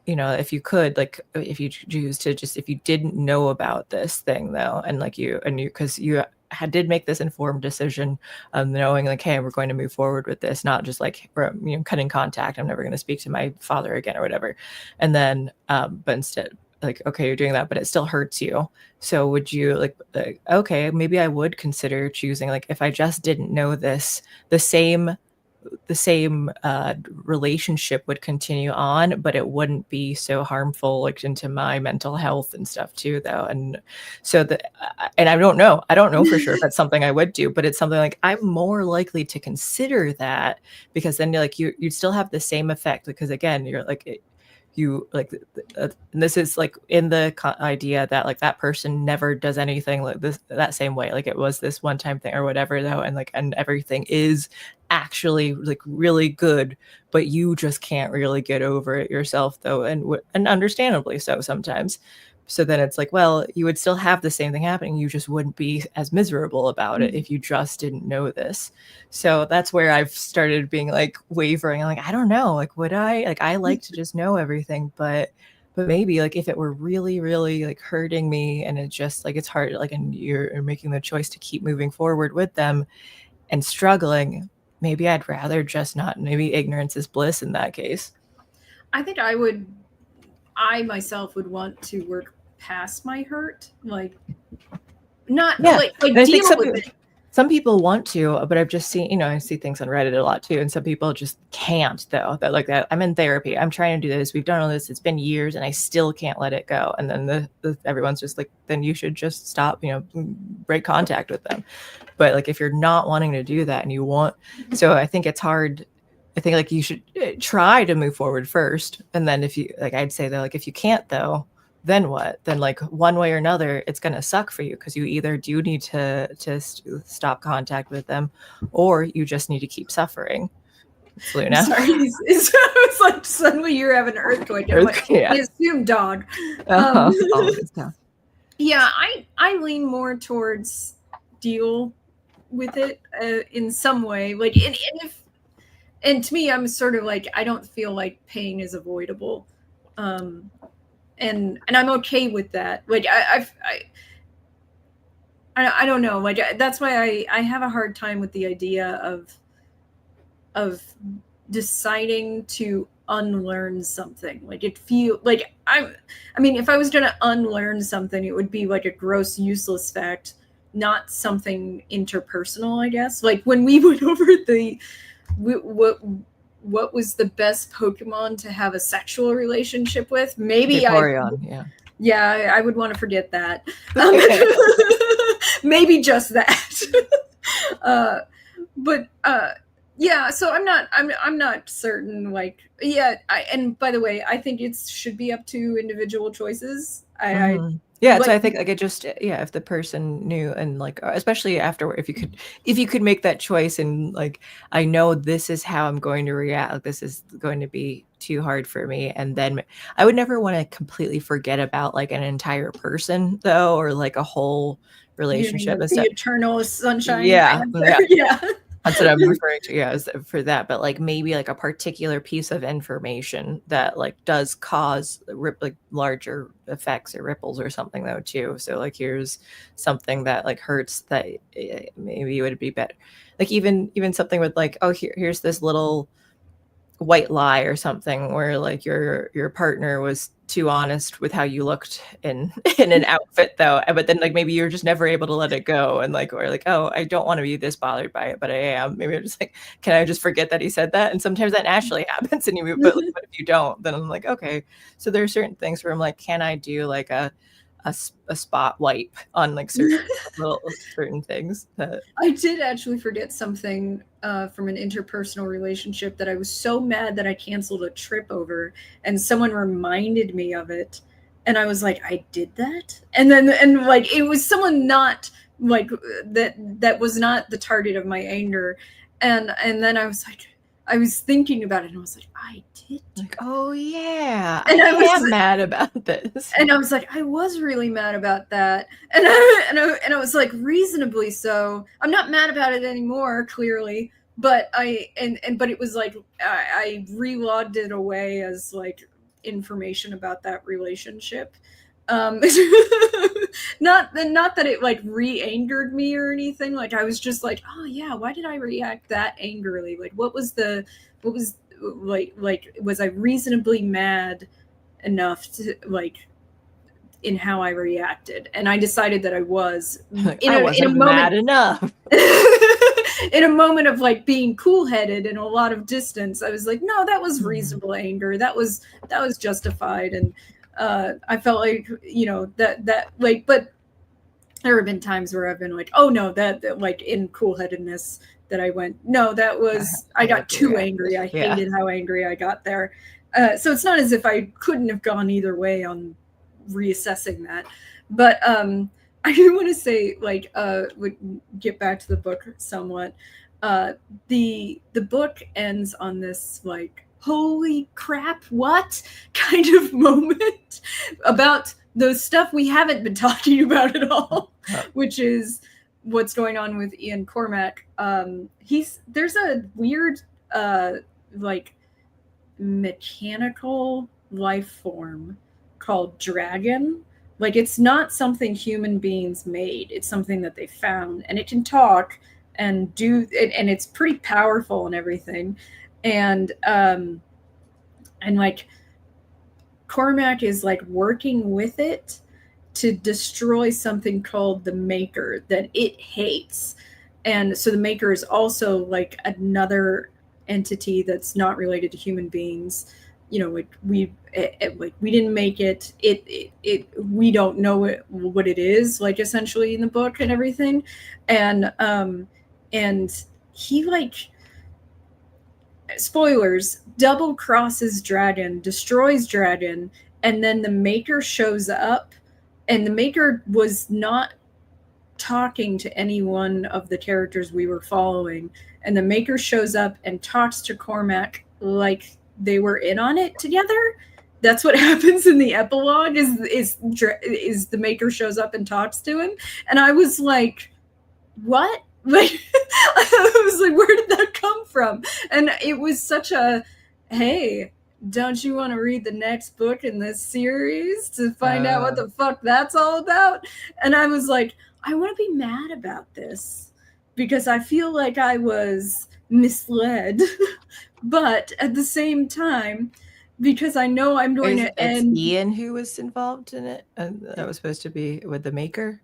if you could, like, if you choose to just, if you didn't know about this thing though, and like because you did make this informed decision, knowing like, hey, we're going to move forward with this, not just like, cutting contact, I'm never going to speak to my father again or whatever. And then, but instead, like, okay, you're doing that, but it still hurts you. So would you like, okay, maybe I would consider choosing, like, if I just didn't know this, the same relationship would continue on, but it wouldn't be so harmful, like, into my mental health and stuff too, though. And so and I don't know for sure if that's something I would do, but it's something like I'm more likely to consider that, because then like you'd still have the same effect, because again, you're like, you like, and this is like in the idea that like that person never does anything like this that same way, like it was this one time thing or whatever though, and everything is actually like really good, but you just can't really get over it yourself though, and understandably so sometimes. So then it's like, well, you would still have the same thing happening. You just wouldn't be as miserable about it if you just didn't know this. So that's where I've started being like wavering. I'm like, I don't know. Like, would I? Like, I like to just know everything, but maybe like if it were really, really like hurting me and it's just like it's hard, like, and you're making the choice to keep moving forward with them and struggling, maybe I'd rather just not. Maybe ignorance is bliss in that case. I think I myself would want to work past my hurt, like not like deal with it. Some people want to, but I've just seen, I see things on Reddit a lot too, and some people just can't, though. That like that. I'm in therapy. I'm trying to do this. We've done all this. It's been years, and I still can't let it go. And then everyone's just like, then you should just stop. Break contact with them. But like, if you're not wanting to do that, and you want, so I think it's hard. I think like you should try to move forward first, and then if you like, I'd say that like if you can't though, then what? Then like one way or another, it's going to suck for you because you either do need to stop contact with them, or you just need to keep suffering. It's Luna. Sorry, it's like suddenly you're having an earthquake. I assume dog. Yeah, I lean more towards deal with it in some way. Like, and to me, I'm sort of like, I don't feel like pain is avoidable. And I'm okay with that. Like I don't know. Like that's why I have a hard time with the idea of deciding to unlearn something. Like it feel like I mean, if I was gonna unlearn something, it would be like a gross, useless fact, not something interpersonal. I guess. Like when we went over what was the best Pokemon to have a sexual relationship with? Maybe Vaporeon, I would want to forget that. Maybe just that. Yeah. So I'm not certain. Like, yeah. And by the way, I think it should be up to individual choices. So I think like it just if the person knew, and like especially afterward, if you could make that choice and like, I know this is how I'm going to react, like, this is going to be too hard for me, and then I would never want to completely forget about like an entire person though, or like a whole relationship. The eternal sunshine. Yeah. That's what I'm referring to. Yeah, is for that. But like maybe like a particular piece of information that like does cause like larger effects or ripples or something though too. So like here's something that like hurts that maybe it would be better. Like even something with like, oh, here's this little white lie or something where like your partner was too honest with how you looked in an outfit though, but then like maybe you're just never able to let it go, and like, or like, oh, I don't want to be this bothered by it, but I am. Maybe I'm just like, can I just forget that he said that? And sometimes that naturally happens, and but if you don't, then I'm like, okay. So there are certain things where I'm like, can I do like a spot wipe on like certain things? I did actually forget something from an interpersonal relationship that I was so mad that I canceled a trip over, and someone reminded me of it, and I was like, I did that? And like it was someone not like that was not the target of my anger, and then I was like, I was thinking about it, and I was like, I did. Like, oh yeah, and I am mad about this. And I was like, I was really mad about that, and I was like, reasonably so. I'm not mad about it anymore, clearly, but but it was like I relogged it away as like information about that relationship. Not that it like re-angered me or anything. Like I was just like, oh yeah, why did I react that angrily? Like what was like was I reasonably mad enough to like in how I reacted? And I decided that I was in a moment mad enough. In a moment of like being cool-headed and a lot of distance, I was like, no, that was reasonable anger. That was justified. And I felt like, that like, but there have been times where I've been like, oh no, that like in cool-headedness that I went, no, that was, I got too angry. I hated how angry I got there. So it's not as if I couldn't have gone either way on reassessing that. But I do want to say, like, would get back to the book somewhat. The book ends on this like holy crap, what kind of moment about the stuff we haven't been talking about at all, which is what's going on with Ian Cormac. There's a weird like mechanical life form called dragon. Like, it's not something human beings made, it's something that they found, and it can talk and do it, and it's pretty powerful and everything. And like Cormac is like working with it to destroy something called the Maker that it hates. And so the Maker is also like another entity that's not related to human beings. You know, like we didn't make it. We don't know what it is, like, essentially, in the book and everything. And he, like, spoilers, double crosses Dragon, destroys Dragon, and then the Maker shows up, and the Maker was not talking to any one of the characters we were following, and the Maker shows up and talks to Cormac like they were in on it together. That's what happens in the epilogue, is the Maker shows up and talks to him. And I was like, what? Like, I was like, where did that come from? And it was such a, hey, don't you want to read the next book in this series to find out what the fuck that's all about? And I was like, I want to be mad about this because I feel like I was misled. But at the same time, because I know I'm going to end... Ian who was involved in it? That was supposed to be with the Maker?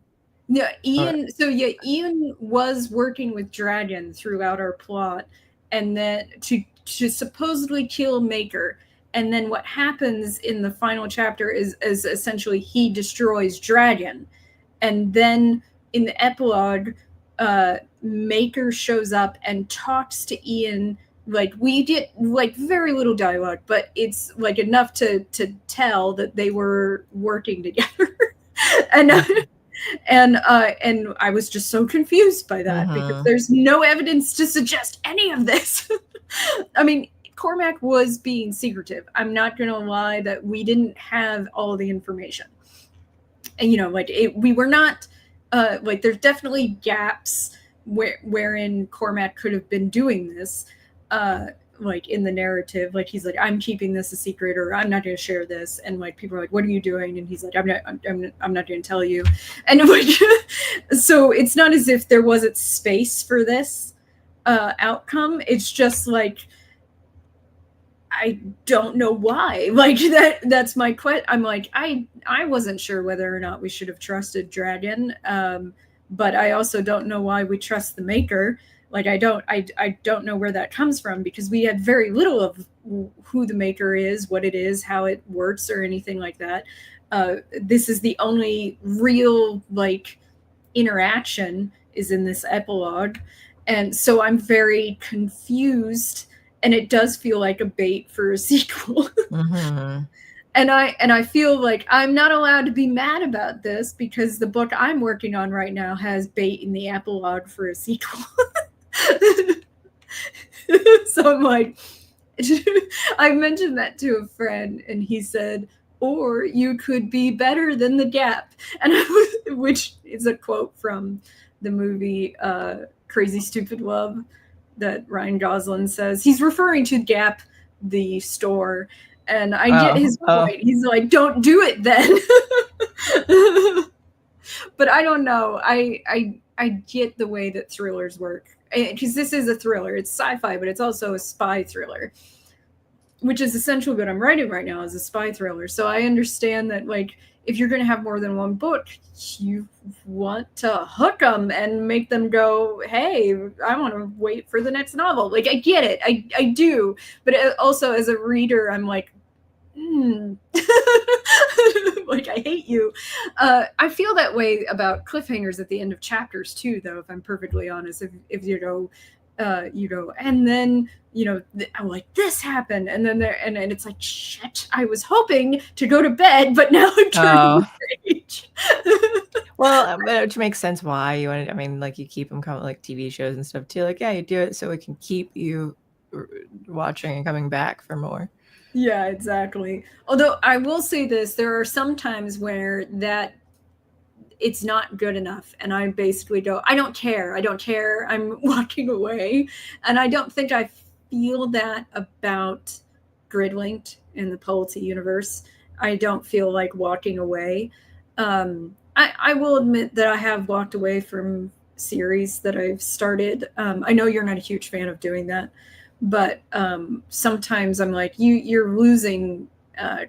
Yeah, Ian. So yeah, Ian was working with Dragon throughout our plot, and then to supposedly kill Maker. And then what happens in the final chapter is essentially he destroys Dragon, and then in the epilogue, Maker shows up and talks to Ian. Like, we did like very little dialogue, but it's like enough to tell that they were working together. And I was just so confused by that because there's no evidence to suggest any of this. I mean, Cormac was being secretive. I'm not going to lie that we didn't have all the information. And, you know, like, we were not, like, there's definitely gaps wherein Cormac could have been doing this, like, in the narrative. Like, he's like, I'm keeping this a secret, or I'm not going to share this. And, like, people are like, what are you doing? And he's like, I'm not going to tell you. And, like, so it's not as if there wasn't space for this outcome. It's just like, I don't know why. Like, that's my question. I'm like, I wasn't sure whether or not we should have trusted Dragon, but I also don't know why we trust the Maker. Like, I don't know where that comes from, because we had very little of who the Maker is, what it is, how it works, or anything like that. This is the only real, like, interaction is in this epilogue. And so I'm very confused, and it does feel like a bait for a sequel. And I feel like I'm not allowed to be mad about this because the book I'm working on right now has bait in the epilogue for a sequel. So I'm like, I mentioned that to a friend, and he said, or you could be better than the Gap. And which is a quote from the movie Crazy Stupid Love that Ryan Gosling says. He's referring to Gap, the store. And I get his point. He's like, don't do it then. But I don't know. I get the way that thrillers work. Because this is a thriller. It's sci-fi, but it's also a spy thriller, which is essentially what I'm writing right now, is a spy thriller. So I understand that, like, if you're going to have more than one book, you want to hook them and make them go, hey, I want to wait for the next novel. Like, I get it. I do. But also, as a reader, I'm like, like, I hate you. I feel that way about cliffhangers at the end of chapters too, though, if I'm perfectly honest. If you know, and then, you know, I'm like, this happened, and then and it's like, shit, I was hoping to go to bed, but now I'm turning the page. Well, which makes sense why you want it. I mean, like, you keep them coming, like TV shows and stuff too. Like, yeah, you do it so it can keep you watching and coming back for more. Yeah, exactly. Although I will say this, there are some times where that it's not good enough, and I basically go, I don't care, I'm walking away. And I don't think I feel that about Gridlinked in the Polity universe. I don't feel like walking away. I will admit that I have walked away from series that I've started. I know you're not a huge fan of doing that, but sometimes I'm like, you're losing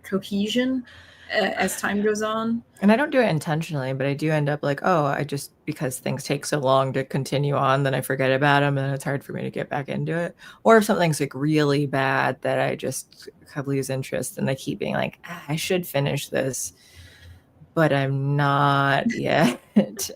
cohesion as time goes on. And I don't do it intentionally, but I do end up like, oh, I just, because things take so long to continue on, then I forget about them, and then it's hard for me to get back into it. Or if something's like really bad, that I just lose interest, and I keep being like, I should finish this, but I'm not yet.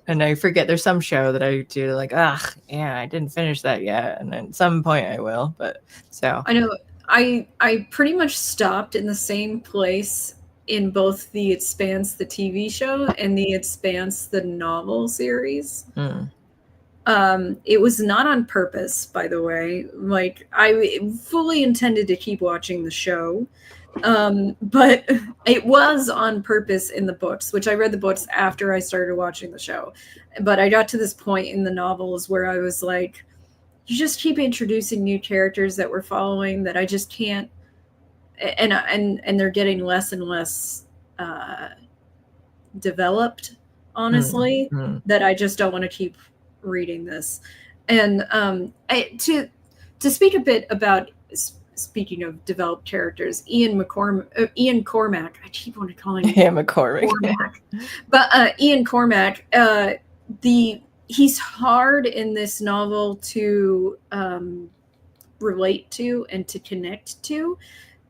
And I forget there's some show that I do like, yeah, I didn't finish that yet, and at some point I will. But so I know I pretty much stopped in the same place in both The Expanse, the TV show, and The Expanse, the novel series. It was not on purpose, by the way. Like, I fully intended to keep watching the show, but it was on purpose in the books, which I read the books after I started watching the show. But I got to this point in the novels where I was like, you just keep introducing new characters that we're following that I just can't, and they're getting less and less developed, honestly, that I just don't want to keep reading this. And to speak a bit about, speaking of developed characters, Ian Cormac, I keep wanting to call him Ian McCormick. But Ian Cormac, he's hard in this novel to relate to and to connect to,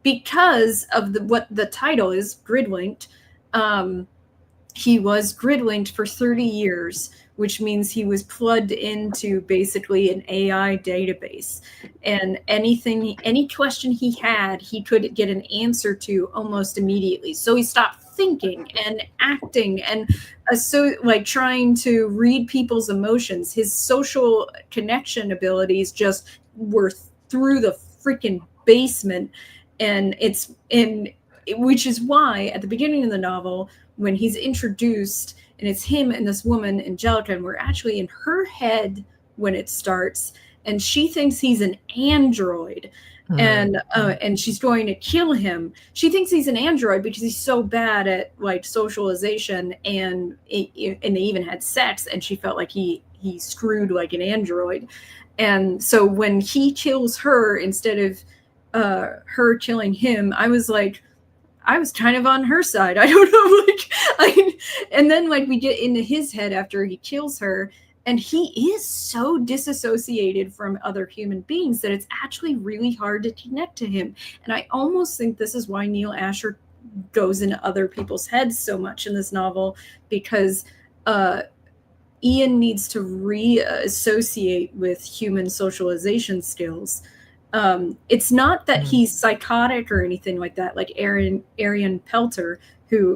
because of what the title is, Gridlinked. He was Gridlinked for 30 years, which means he was plugged into basically an AI database. And any question he had, he could get an answer to almost immediately. So he stopped thinking and acting and trying to read people's emotions. His social connection abilities just were through the freaking basement. And which is why at the beginning of the novel, when he's introduced and it's him and this woman, Angelica, and we're actually in her head when it starts, and she thinks he's an android, and she's going to kill him. She thinks he's an android because he's so bad at like socialization, and they even had sex, and she felt like he screwed like an android. And so when he kills her instead of her killing him, I was kind of on her side. I don't know, and then we get into his head after he kills her, and he is so disassociated from other human beings that it's actually really hard to connect to him. And I almost think this is why Neal Asher goes into other people's heads so much in this novel, because Ian needs to reassociate with human socialization skills. It's not that he's psychotic or anything like that, like Arian Pelter,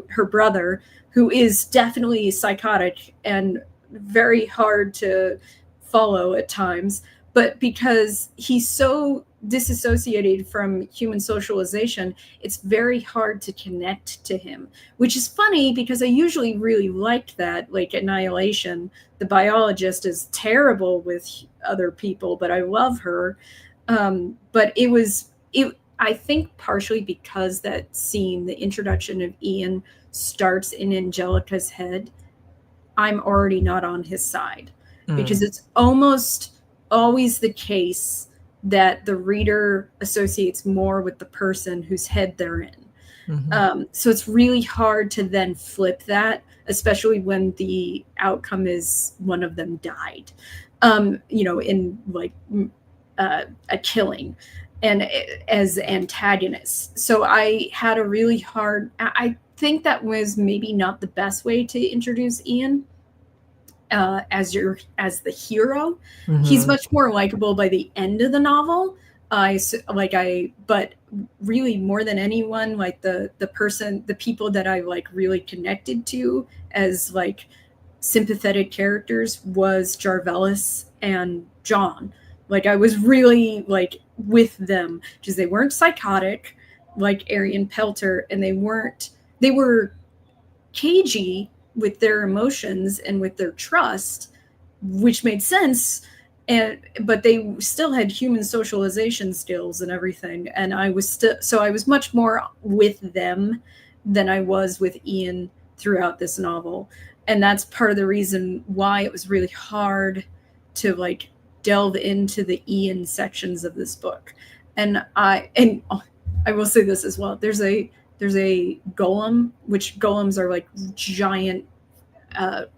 her brother, who is definitely psychotic and very hard to follow at times, but because he's so disassociated from human socialization, it's very hard to connect to him, which is funny because I usually really liked that. Like Annihilation, the biologist is terrible with other people, but I love her. But I think partially because that scene, the introduction of Ian, starts in Angelica's head, I'm already not on his side, because it's almost always the case that the reader associates more with the person whose head they're in. So it's really hard to then flip that, especially when the outcome is one of them died, in a killing and as antagonists. So I had a really hard, I think that was maybe not the best way to introduce Ian as the hero. He's much more likable by the end of the novel. But really more than anyone, like the people that I really connected to as sympathetic characters was Jarvelis and John. I was really with them, because they weren't psychotic like Arian Pelter, and they were cagey with their emotions and with their trust, which made sense. But they still had human socialization skills and everything. And I was much more with them than I was with Ian throughout this novel. And that's part of the reason why it was really hard to like delve into the Ian sections of this book. And I will say this as well. There's a golem, which golems are like giant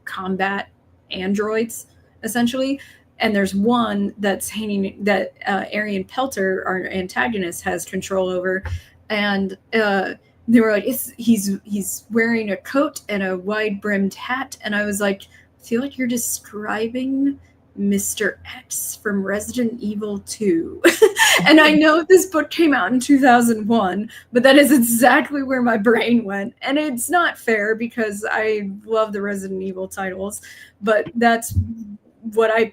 combat androids, essentially. And there's one that's hanging that Arian Pelter, our antagonist, has control over. And they were like, he's wearing a coat and a wide-brimmed hat. And I was like, I feel like you're describing Mr. X from Resident Evil 2. And I know this book came out in 2001, but that is exactly where my brain went. And it's not fair because I love the Resident Evil titles, but that's what I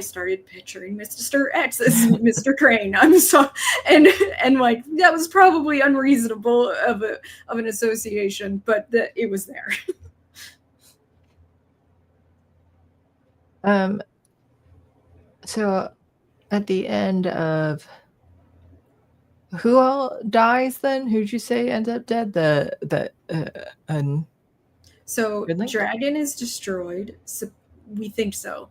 started picturing Mr. X as Mr. Crane. I'm so and like that was probably unreasonable of an association, but it was there. So at the end of who all dies then? Who'd you say ends up dead? So Gridlinked? Dragon is destroyed. So we think so.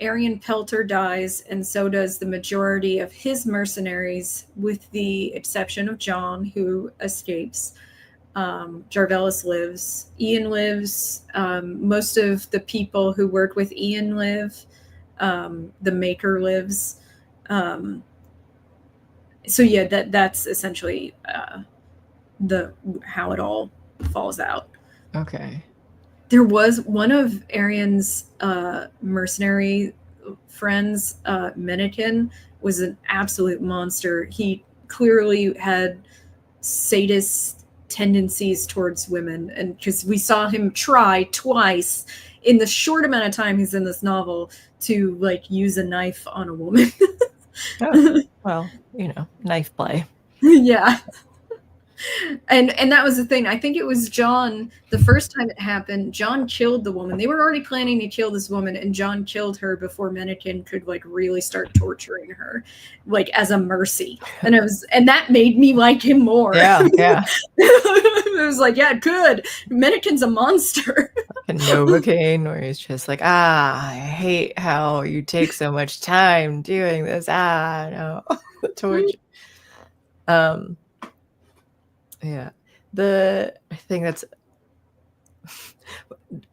Arian Pelter dies, and so does the majority of his mercenaries, with the exception of John, who escapes. Jarvelis lives. Ian lives. Most of the people who work with Ian live. The Maker lives. So yeah, that's essentially how it all falls out. Okay. There was one of Arian's mercenary friends, Menachem, was an absolute monster. He clearly had sadist tendencies towards women, and because we saw him try twice in the short amount of time he's in this novel to like use a knife on a woman. Oh, well, knife play. Yeah. And that was the thing. I think it was John, the first time it happened, John killed the woman. They were already planning to kill this woman, and John killed her before Menachem could like really start torturing her, like as a mercy. And that made me like him more. Yeah. It was like, yeah, good. Menachem's a monster. And Novocaine, where he's just like, I hate how you take so much time doing this. No, the torture. Yeah, the thing that's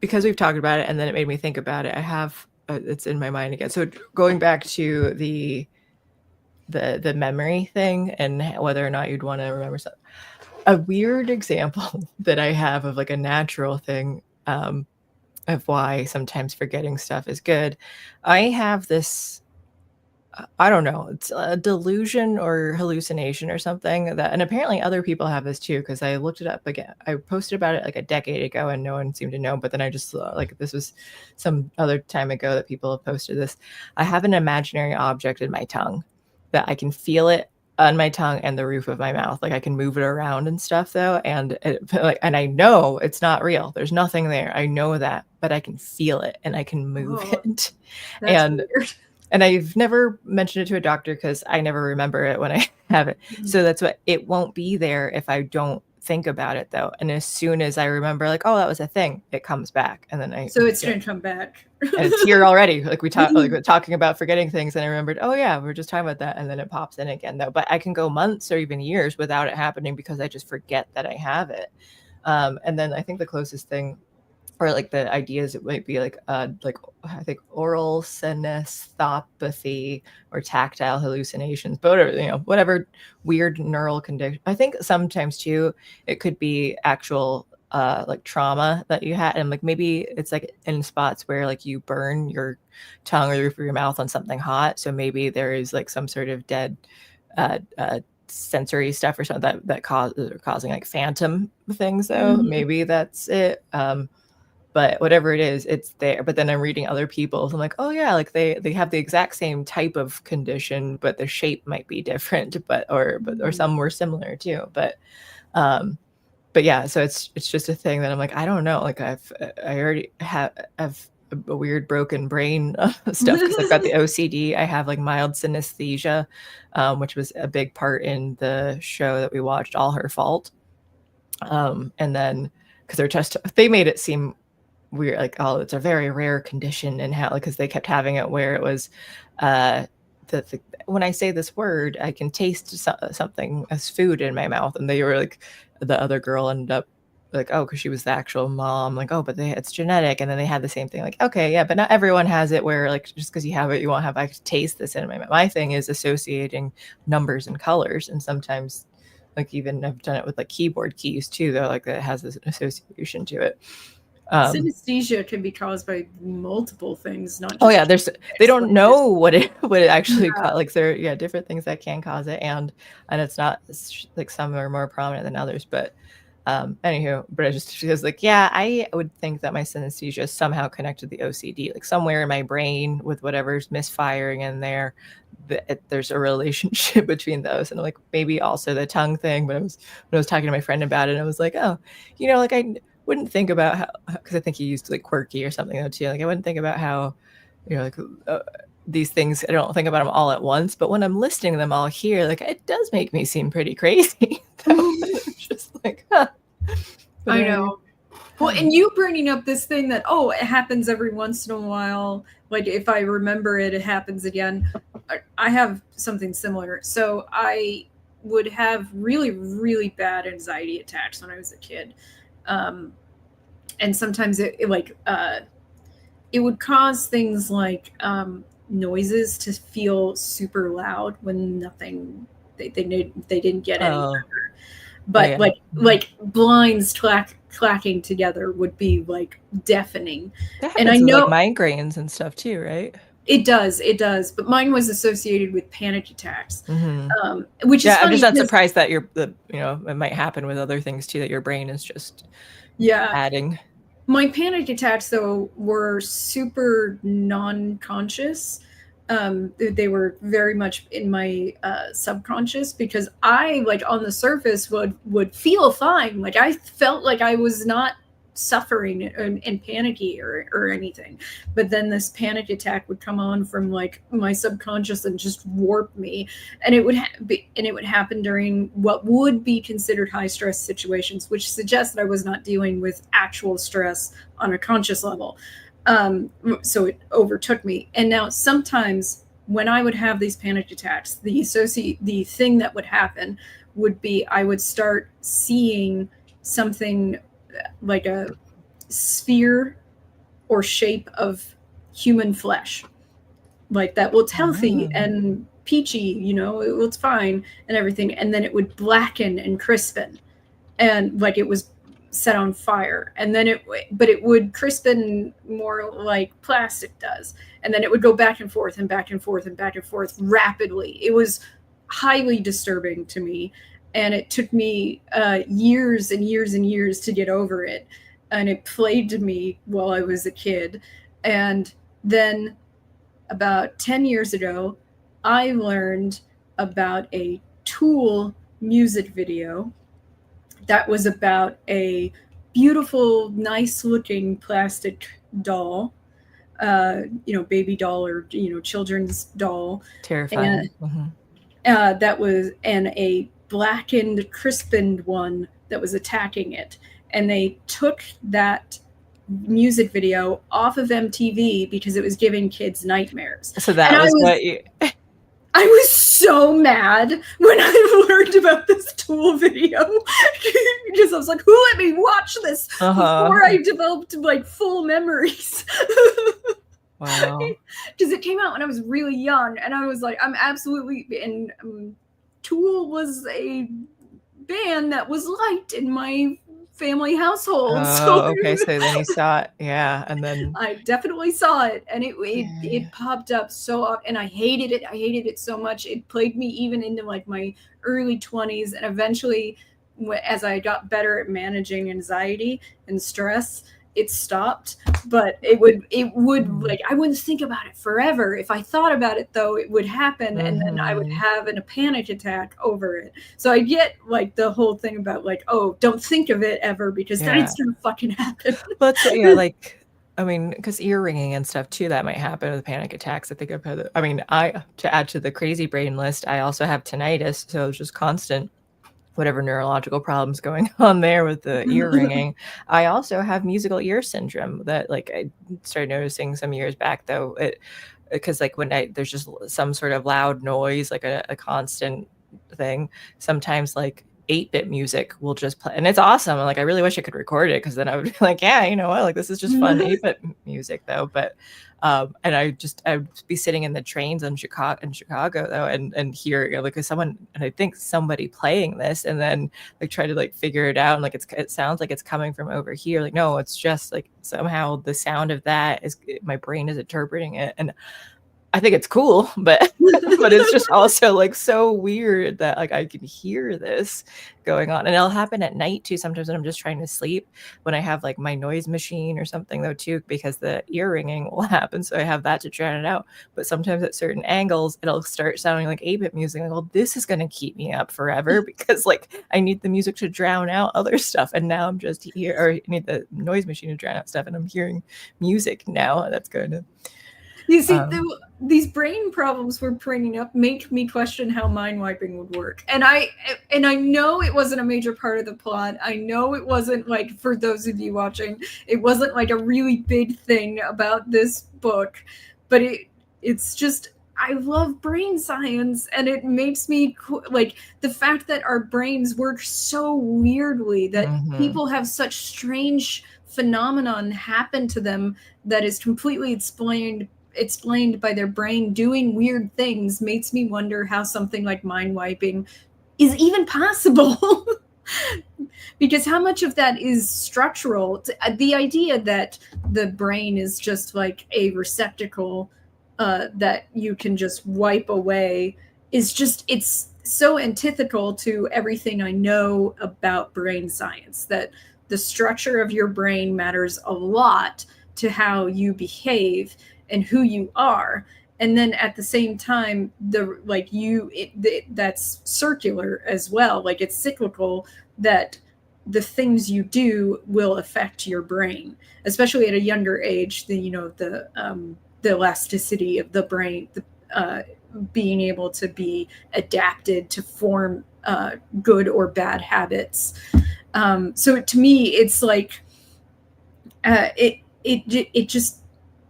because we've talked about it, and then it made me think about it. I have it's in my mind again. So going back to the memory thing and whether or not you'd want to remember something. A weird example that I have of like a natural thing of why sometimes forgetting stuff is good. I have this. I don't know, it's a delusion or hallucination or something and apparently other people have this too, because I looked it up again. I posted about it like a decade ago and no one seemed to know, but then I just like this was some other time ago that people have posted this. I have an imaginary object in my tongue that I can feel it on my tongue and the roof of my mouth. Like I can move it around and stuff though, and and I know it's not real. There's nothing there. I know that, but I can feel it and I can move it. And weird. And I've never mentioned it to a doctor because I never remember it when I have it. Mm-hmm. So that's what it won't be there if I don't think about it though. And as soon as I remember like, oh, that was a thing, it comes back. And then so it's going to come back. And it's here already. Like we're talking about forgetting things. And I remembered, oh yeah, we were just talking about that. And then it pops in again though. But I can go months or even years without it happening because I just forget that I have it. And then I think the closest thing or like the ideas, it might be like I think oral synesthopathy or tactile hallucinations, but whatever weird neural condition. I think sometimes too, it could be actual like trauma that you had, and like maybe it's like in spots where like you burn your tongue or the roof of your mouth on something hot. So maybe there is like some sort of dead sensory stuff or something that causing like phantom things though. Mm-hmm. Maybe that's it. but whatever it is, it's there. But then I'm reading other people's. I'm like, oh yeah, like they have the exact same type of condition, but the shape might be different, or some were similar too. But yeah, so it's just a thing that I'm like, I don't know. Like I already have a weird broken brain stuff because I've got the OCD. I have like mild synesthesia, which was a big part in the show that we watched, All Her Fault. And then because they made it seem weird, like, oh, it's a very rare condition, and how, like, because they kept having it where it was when I say this word, I can taste something as food in my mouth, and they were like, the other girl ended up like, oh, because she was the actual mom, like, oh, but it's genetic. And then they had the same thing, like, okay, yeah, but not everyone has it where, like, just because you have it, you won't have, I taste this in my mouth. My thing is associating numbers and colors, and sometimes, like, even I've done it with like keyboard keys too, though, like that has this association to it. Synesthesia can be caused by multiple things, not just. Oh yeah, they don't know what it actually causes. Like, there different things that can cause it, and it's not like some are more prominent than others, but anywho, but it just feels like, yeah, I would think that my synesthesia is somehow connected to the OCD, like somewhere in my brain with whatever's misfiring in there, there's a relationship between those. And like, maybe also the tongue thing, but when I was talking to my friend about it, I was like, oh, like I wouldn't think about how, because I think he used like quirky or something though too. Like I wouldn't think about how, like these things, I don't think about them all at once, but when I'm listing them all here, like it does make me seem pretty crazy. Just like, huh. I know. Well, and you bringing up this thing that, oh, it happens every once in a while. Like if I remember it, it happens again. I have something similar. So I would have really, really bad anxiety attacks when I was a kid. And sometimes it would cause things like noises to feel super loud when nothing, they didn't get any better. But like blinds clacking together would be like deafening. That happens, and I know with like migraines and stuff too, right? It does. But mine was associated with panic attacks, which is funny. I'm just not surprised that it might happen with other things too, that your brain is just adding. My panic attacks, though, were super non-conscious. They were very much in my subconscious, because I, like, on the surface would feel fine. Like I felt like I was not suffering and panicky or anything, but then this panic attack would come on from like my subconscious and just warp me, and it would happen during what would be considered high stress situations, which suggests that I was not dealing with actual stress on a conscious level. So it overtook me. And now sometimes when I would have these panic attacks, the thing that would happen would be I would start seeing something like a sphere or shape of human flesh, like that was healthy and peachy, it's fine and everything, and then it would blacken and crispen, and like it was set on fire, and then it would crispen more like plastic does, and then it would go back and forth and back and forth and back and forth rapidly. It was highly disturbing to me. And it took me years and years and years to get over it. And it plagued me while I was a kid. And then about 10 years ago, I learned about a Tool music video that was about a beautiful, nice-looking plastic doll, baby doll or, children's doll. Terrifying. And, that was, and a blackened, crispened one that was attacking it. And they took that music video off of MTV because it was giving kids nightmares. So that was what you... I was so mad when I learned about this Tool video, because I was like, who let me watch this before I developed like full memories? Wow. Because it came out when I was really young, and I was like, I'm absolutely... And Tool was a band that was liked in my family household. Okay, so then you saw it, and then I definitely saw it, and it popped up so often, and I hated it so much. It plagued me even into like my early 20s, and eventually, as I got better at managing anxiety and stress, it stopped, but it would like, I wouldn't think about it forever. If I thought about it though, it would happen, and then I would have a panic attack over it. So I get like the whole thing about like, oh, don't think of it ever, because then it's gonna fucking happen. But yeah, like, I mean, because ear ringing and stuff too, that might happen with panic attacks. I think to add to the crazy brain list, I also have tinnitus, so it's just constant whatever neurological problems going on there with the ear ringing. I also have musical ear syndrome that like I started noticing some years back though, because like when there's just some sort of loud noise, like a constant thing, sometimes like 8-bit music will just play, and it's awesome. Like I really wish I could record it, because then I would be like, yeah, you know what, like this is just fun 8-bit music though. But and I would be sitting in the trains in Chicago though, and hear like someone, and I think somebody playing this, and then like try to like figure it out, and like it sounds like it's coming from over here. Like no, it's just like somehow the sound of that is, my brain is interpreting it, and I think it's cool, but it's just also like so weird that like I can hear this going on. And it'll happen at night too, sometimes when I'm just trying to sleep, when I have like my noise machine or something though too, because the ear ringing will happen. So I have that to drown it out. But sometimes at certain angles, it'll start sounding like 8-bit music. Like, well, this is going to keep me up forever, because like I need the music to drown out other stuff. And now I'm just here, or I need the noise machine to drown out stuff. And I'm hearing music now. That's going to... You see, these brain problems we're bringing up make me question how mind wiping would work. And I know it wasn't a major part of the plot. I know it wasn't like, for those of you watching, it wasn't like a really big thing about this book. But it's just, I love brain science, and it makes me like the fact that our brains work so weirdly, that people have such strange phenomenon happen to them that is completely explained by their brain doing weird things, makes me wonder how something like mind wiping is even possible. Because how much of that is structural? The idea that the brain is just like a receptacle that you can just wipe away is just, it's so antithetical to everything I know about brain science, that the structure of your brain matters a lot to how you behave and who you are. And then at the same time, that's circular as well. Like it's cyclical, that the things you do will affect your brain, especially at a younger age. The elasticity of the brain, being able to be adapted to form good or bad habits. So to me, it's like it just,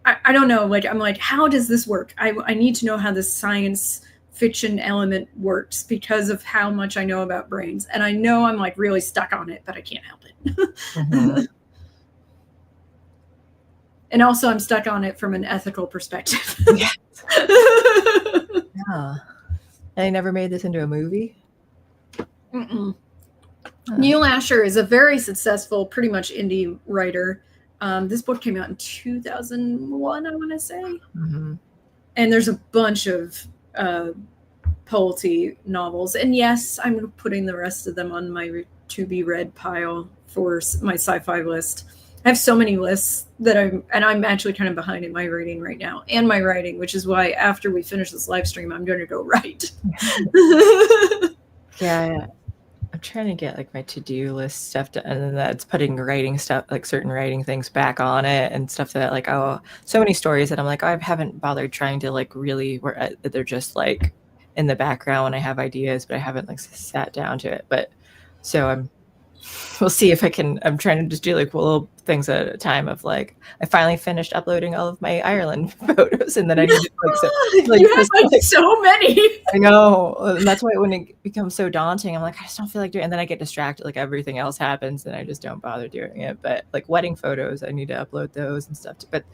I don't know. Like I'm like, how does this work? I need to know how the science fiction element works, because of how much I know about brains, and I know I'm like really stuck on it, but I can't help it. And also, I'm stuck on it from an ethical perspective. Yes. Yeah. They never made this into a movie? Neal Asher is a very successful, pretty much indie writer. This book came out in 2001, I want to say. And there's a bunch of Pulte novels. And yes, I'm putting the rest of them on my to-be-read pile for my sci-fi list. I have so many lists that I'm actually kind of behind in my reading right now, and my writing, which is why after we finish this live stream, I'm going to go write. Yeah. I'm trying to get like my to-do list stuff done, and then that's putting writing stuff, like certain writing things back on it, and stuff that like, oh, so many stories that I'm like, oh, I haven't bothered trying to like really, where they're just like in the background when I have ideas, but I haven't like sat down to it. But so we'll see if I can. I'm trying to just do like little things at a time. Of like, I finally finished uploading all of my Ireland photos, and then I need to like you have like so many. I know, and that's why when it becomes so daunting, I'm like, I just don't feel like doing it, and then I get distracted. Like everything else happens, and I just don't bother doing it. But like wedding photos, I need to upload those and stuff. But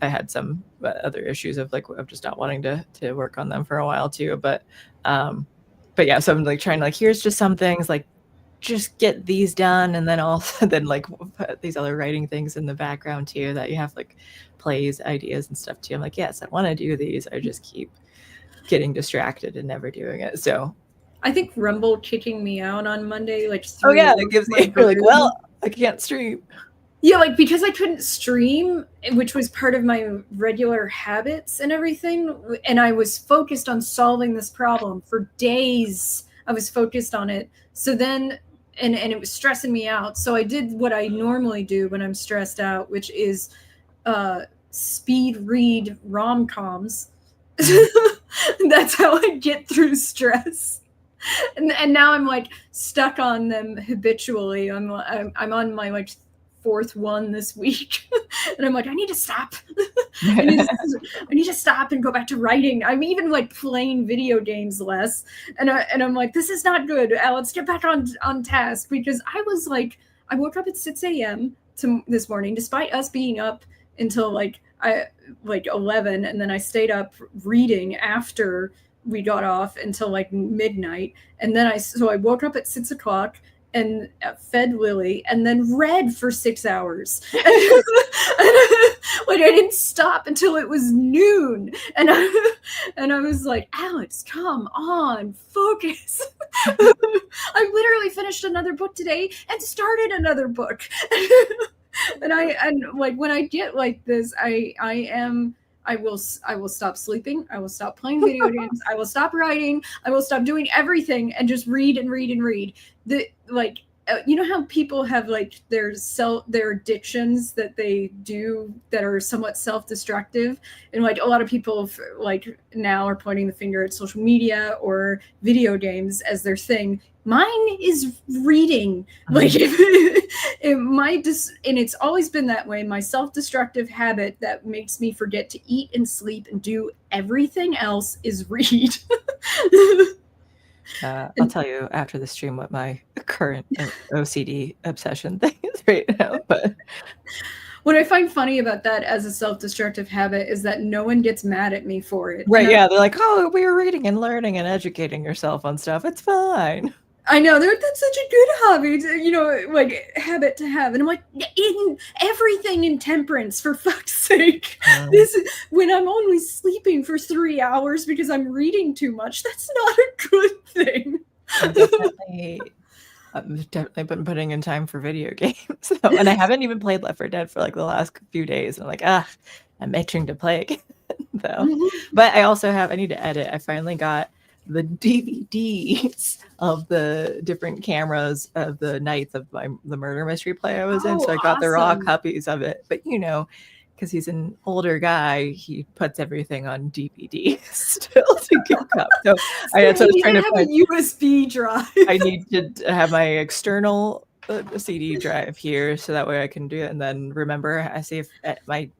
I had some other issues of like of just not wanting to work on them for a while too. But yeah, so I'm like trying to like, here's just some things like, just get these done, and then also then like put these other writing things in the background too, that you have like plays, ideas and stuff too. I'm like, yes, I want to do these. I just keep getting distracted and never doing it. So I think Rumble kicking me out on Monday, like it gives me like, well, I can't stream. Yeah, like, because I couldn't stream, which was part of my regular habits and everything, and I was focused on solving this problem for days. I was focused on it. So then, and it was stressing me out. So I did what I normally do when I'm stressed out, which is speed read rom-coms. That's how I get through stress. And now I'm like stuck on them habitually. I'm on my like fourth one this week, and I'm like, I need to stop. I need to stop and go back to writing. I'm even like playing video games less, and I'm like, this is not good. Let's get back on task, because I was like, I woke up at 6 a.m. this morning, despite us being up until like 11, and then I stayed up reading after we got off until like midnight, and then I woke up at 6 o'clock and fed Lily, and then read for 6 hours. Like, I didn't stop until it was noon, and I was like, Alex, come on, focus. I literally finished another book today and started another book. And like, when I get like this, I will stop sleeping. I will stop playing video games. I will stop writing. I will stop doing everything and just read and read and read. You know how people have like their addictions that they do that are somewhat self-destructive, and like a lot of people like now are pointing the finger at social media or video games as their thing. Mine is reading. Like, and it's always been that way. My self-destructive habit that makes me forget to eat and sleep and do everything else is read. I'll tell you after the stream what my current OCD obsession thing is right now. But what I find funny about that as a self-destructive habit is that no one gets mad at me for it. Right? Yeah, they're like, "Oh, we were reading and learning and educating yourself on stuff. It's fine." I know, that's such a good hobby, like habit to have. And I'm like, in everything in temperance, for fuck's sake. When I'm only sleeping for 3 hours because I'm reading too much, that's not a good thing. I've definitely been putting in time for video games. And I haven't even played Left 4 Dead for like the last few days. And I'm like, I'm itching to play again, though. But I also I need to edit. I finally got the DVDs of the different cameras of the nights of the murder mystery play I was in. So I got the raw copies of it. But because he's an older guy, he puts everything on DVD still to get up. So I was trying to have a USB drive. I need to have my external CD drive here, so that way I can do it. And then remember, I see if my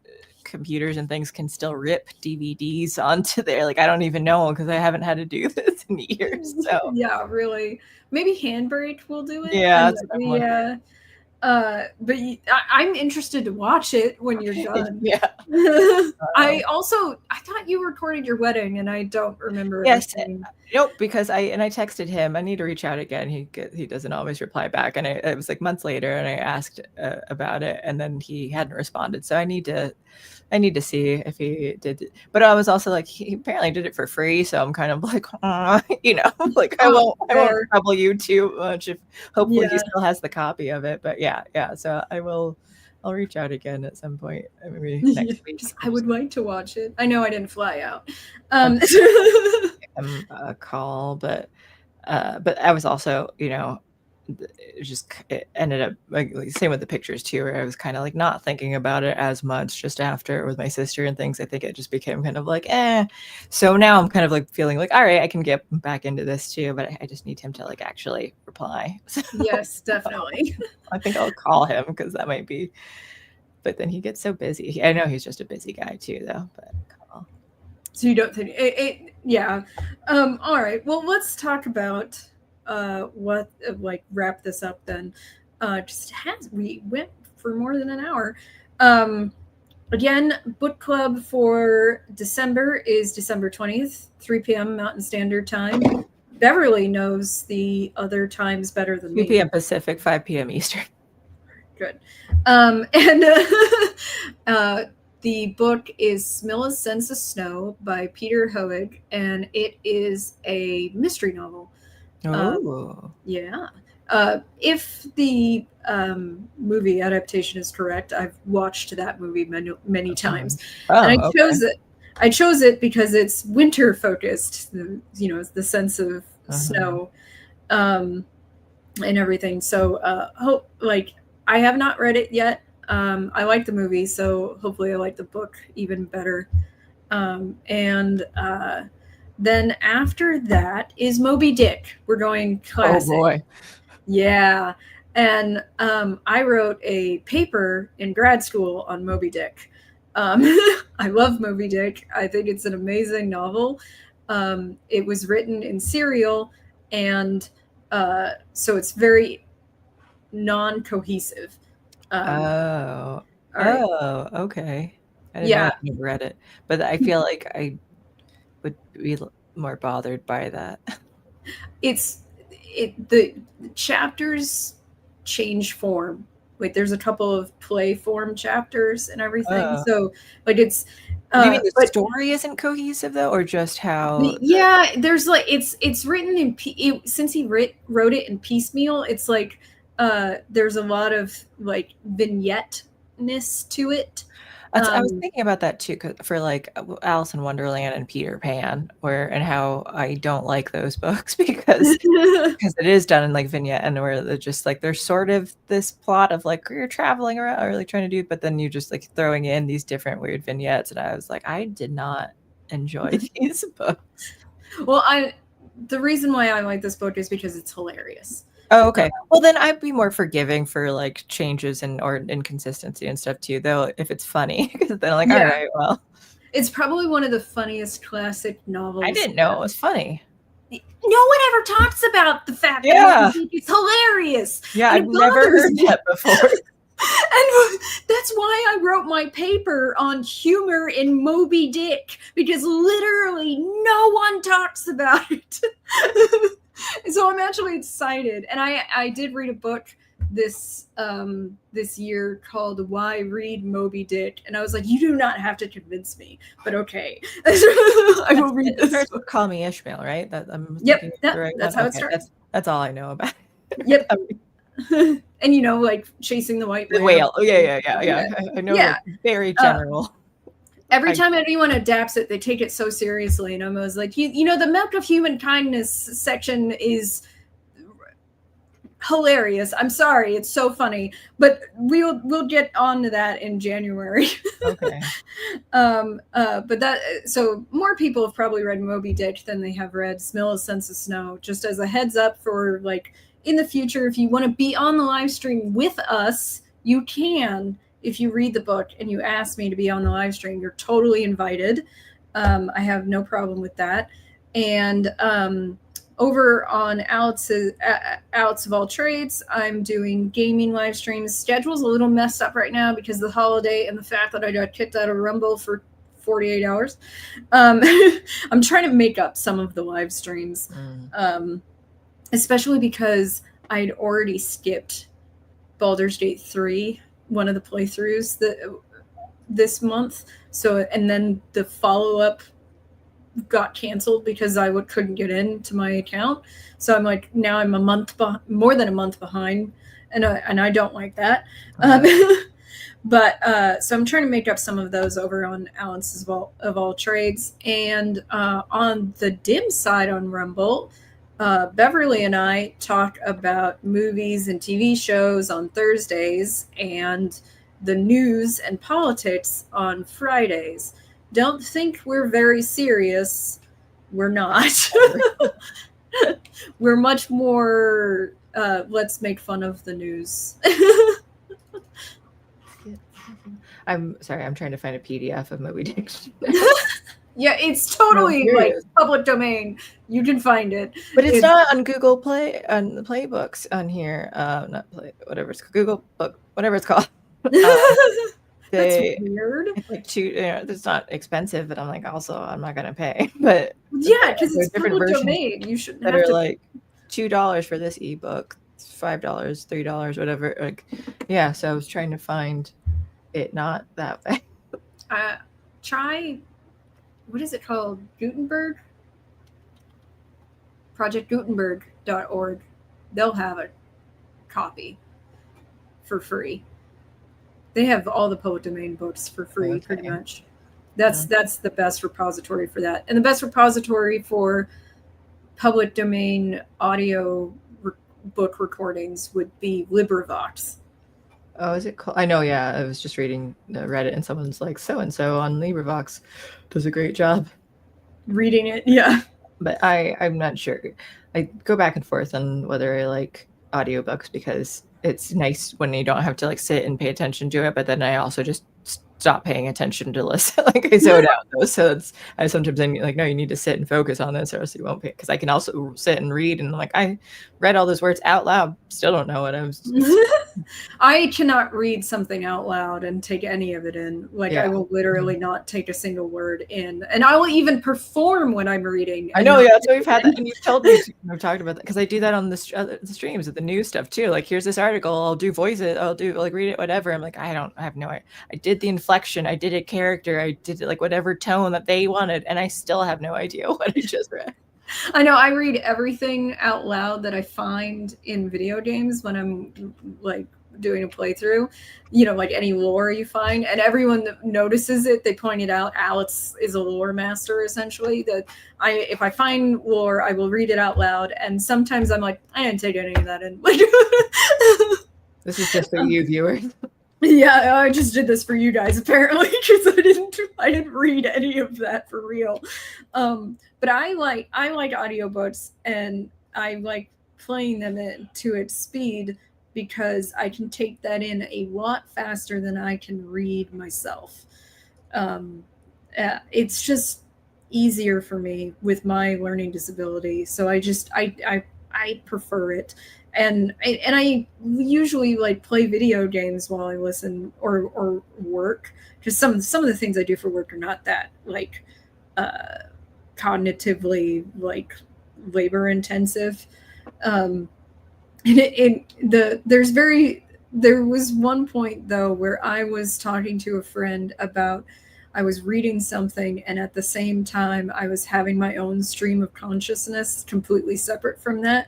computers and things can still rip DVDs onto there. Like, I don't even know, because I haven't had to do this in years. So yeah, really. Maybe Handbrake will do it. Yeah, but I'm interested to watch it when you're done. Yeah. I thought you recorded your wedding, and I don't remember. Yes. Nope, because I texted him. I need to reach out again. He doesn't always reply back, and it was like months later, and I asked about it, and then he hadn't responded. So I need to see if he did. But I was also like, he apparently did it for free, so I'm kind of like, like I won't trouble you too much. If hopefully he still has the copy of it. But yeah. So I'll reach out again at some point, maybe next week. I would like to watch it. I know I didn't fly out. A call, but I was also, it ended up like same with the pictures too, where I was kind of like not thinking about it as much just after with my sister and things. I think it just became kind of like, So now I'm kind of like feeling like, all right, I can get back into this too, but I just need him to like actually reply. Yes, definitely. I think I'll call him, because that might be, but then he gets so busy. I know he's just a busy guy too, though. But so you don't think it? Yeah. All right. Well, let's talk about wrap this up then. We went for more than an hour. Again, book club for December is December 20th, 3 p.m. Mountain Standard Time. Beverly knows the other times better than me. 2 p.m. Pacific, 5 p.m. Eastern. Good. The book is Smilla Sense of Snow by Peter Hoeg, and it is a mystery novel. Oh. Yeah. If the movie adaptation is correct, I've watched that movie many times, and I chose it. I chose it because it's winter focused. The sense of snow, and everything. So, I have not read it yet. I like the movie, so hopefully I like the book even better. And then after that is Moby Dick. We're going classic. Oh boy. Yeah. And I wrote a paper in grad school on Moby Dick. I love Moby Dick. I think it's an amazing novel. It was written in serial, and so it's very non-cohesive. Okay. I didn't know. I've never read it, but I feel like I would be more bothered by that. The chapters change form. Like there's a couple of play form chapters and everything. So like it's. Do you mean the story isn't cohesive though, or just how? Yeah, there's like it's written in since he wrote it in piecemeal. It's like there's a lot of like vignette-ness to it. I was thinking about that too, for like Alice in Wonderland and Peter Pan, and how I don't like those books because it is done in like vignette, and where they're just like there's sort of this plot of like you're traveling around or like trying to do, but then you just like throwing in these different weird vignettes, and I was like, I did not enjoy these books. Well, the reason why I like this book is because it's hilarious. Oh, okay. Well, then I'd be more forgiving for like changes or inconsistency and stuff too, though, if it's funny. Because then I'm like, all right, well. It's probably one of the funniest classic novels. I didn't know it was funny. No one ever talks about the fact that it's hilarious. Yeah, I've never heard that before. And that's why I wrote my paper on humor in Moby Dick, because literally no one talks about it. So I'm actually excited. And I did read a book this year called Why Read Moby Dick, and I was like, you do not have to convince me, but okay. I will read this book. Call Me Ishmael, right? That's how it starts. That's all I know about it. Yep. And like chasing the white whale. Oh, yeah. I know. Yeah. Like, very general. Every time anyone adapts it, they take it so seriously, and I'm always like, the Milk of Human Kindness section is hilarious. I'm sorry, it's so funny, but we'll get on to that in January. Okay. So more people have probably read Moby Dick than they have read Smilla's Sense of Snow. Just as a heads up for like in the future, if you want to be on the live stream with us, you can. If you read the book and you ask me to be on the live stream, you're totally invited. I have no problem with that. And over on Alex of All Trades, I'm doing gaming live streams. Schedule's a little messed up right now because of the holiday and the fact that I got kicked out of Rumble for 48 hours. I'm trying to make up some of the live streams, especially because I'd already skipped Baldur's Gate 3, one of the playthroughs this month. So, and then the follow-up got canceled because I couldn't get into my account. So I'm like, now I'm more than a month behind, and I don't like that. But so I'm trying to make up some of those over on Alice of All Trades. And on the dim side on Rumble, Beverly and I talk about movies and TV shows on Thursdays and the news and politics on Fridays. Don't think we're very serious. We're not. We're much more, let's make fun of the news. I'm sorry, I'm trying to find a PDF of Moby Dick. Yeah, it's totally like public domain. You can find it. But it's not on Google Play, on the Playbooks on here. Not Play, whatever it's Google Book, whatever it's called. That's weird. It's like it's not expensive, but I'm like, also, I'm not going to pay. But yeah, because it's public domain. You shouldn't have to. Like $2 for this ebook, $5, $3, whatever. Like, yeah. So I was trying to find it not that way. Try. What is it called? Gutenberg? ProjectGutenberg.org. They'll have it. copy for free. They have all the public domain books for free, pretty much. That's the best repository for that. And the best repository for public domain audio book recordings would be LibriVox. Oh, is it cool? I know, yeah. I was just reading Reddit and someone's like, so-and-so on LibriVox does a great job. Reading it, yeah. But I'm not sure. I go back and forth on whether I like audiobooks because it's nice when you don't have to like sit and pay attention to it, but then I also just stop paying attention to listen. Like I zone out those. So I sometimes I'm like, no, you need to sit and focus on this or else you won't pay. Because I can also sit and read and like I read all those words out loud, still don't know what I was. I cannot read something out loud and take any of it in. Like I will literally not take a single word in, and I will even perform when I'm reading. I know, yeah, that's what we've had. And you've told me I've talked about that because I do that on the streams of the news stuff too. Like, here's this article, I'll do voice it, I'll do like read it, whatever. I'm like, I have no idea. I did the inflection, I did a character, I did it like whatever tone that they wanted, and I still have no idea what I just read. I know I read everything out loud that I find in video games when I'm like doing a playthrough, like any lore you find, and everyone that notices it, they point it out. Alex is a lore master, essentially. That if I find lore, I will read it out loud, and sometimes I'm like, I didn't take any of that in. This is just for you viewers. Yeah, I just did this for you guys, apparently, because I didn't read any of that for real. But I like audiobooks, and I like playing them to its speed because I can take that in a lot faster than I can read myself. It's just easier for me with my learning disability, so I prefer it. And I usually like play video games while I listen or work, because some of the things I do for work are not that like cognitively like labor intensive. There was one point though where I was talking to a friend about, I was reading something, and at the same time I was having my own stream of consciousness completely separate from that.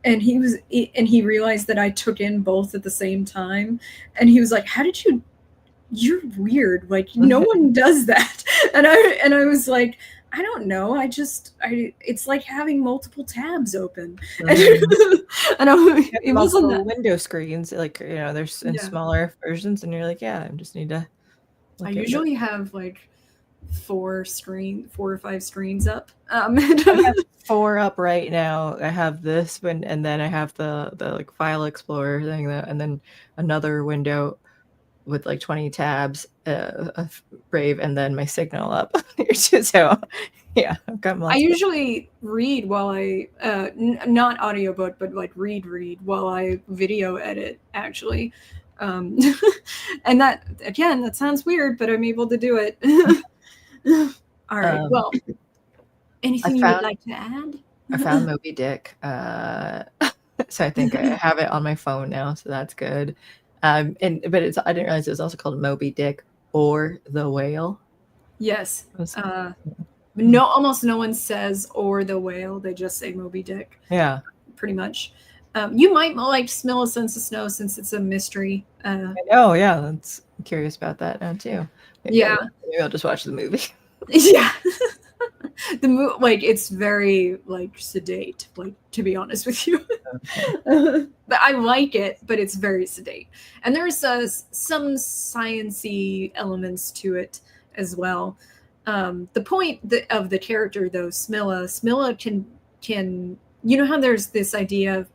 And he realized that I took in both at the same time. And he was like, you're weird. Like, no one does that. And I was like, I don't know. It's like having multiple tabs open. Mm-hmm. It wasn't that window screens, like, there's in smaller versions, and you're like, yeah, I just need to. I usually have like 4 or 5 screens up. I have 4 up right now. I have this one, and then I have the like file explorer thing, and then another window with like 20 tabs, Brave, and then my Signal up. So yeah, I've got I usually read while I not audiobook, but like read while I video edit, actually. And that, again, that sounds weird, but I'm able to do it. All right. Well, anything you would like to add? I found Moby Dick. So I think I have it on my phone now, so that's good. But I didn't realize it was also called Moby Dick or the Whale. Yes. No, almost no one says or the whale. They just say Moby Dick. Yeah. Pretty much. You might like Smilla Sense of Snow since it's a mystery. I'm curious about that now too. Maybe I'll just watch the movie. Yeah. The movie, like, it's very like sedate, like, to be honest with you. Okay. But I like it, but it's very sedate, and there's some science-y elements to it as well. The point of the character, though, Smilla can how there's this idea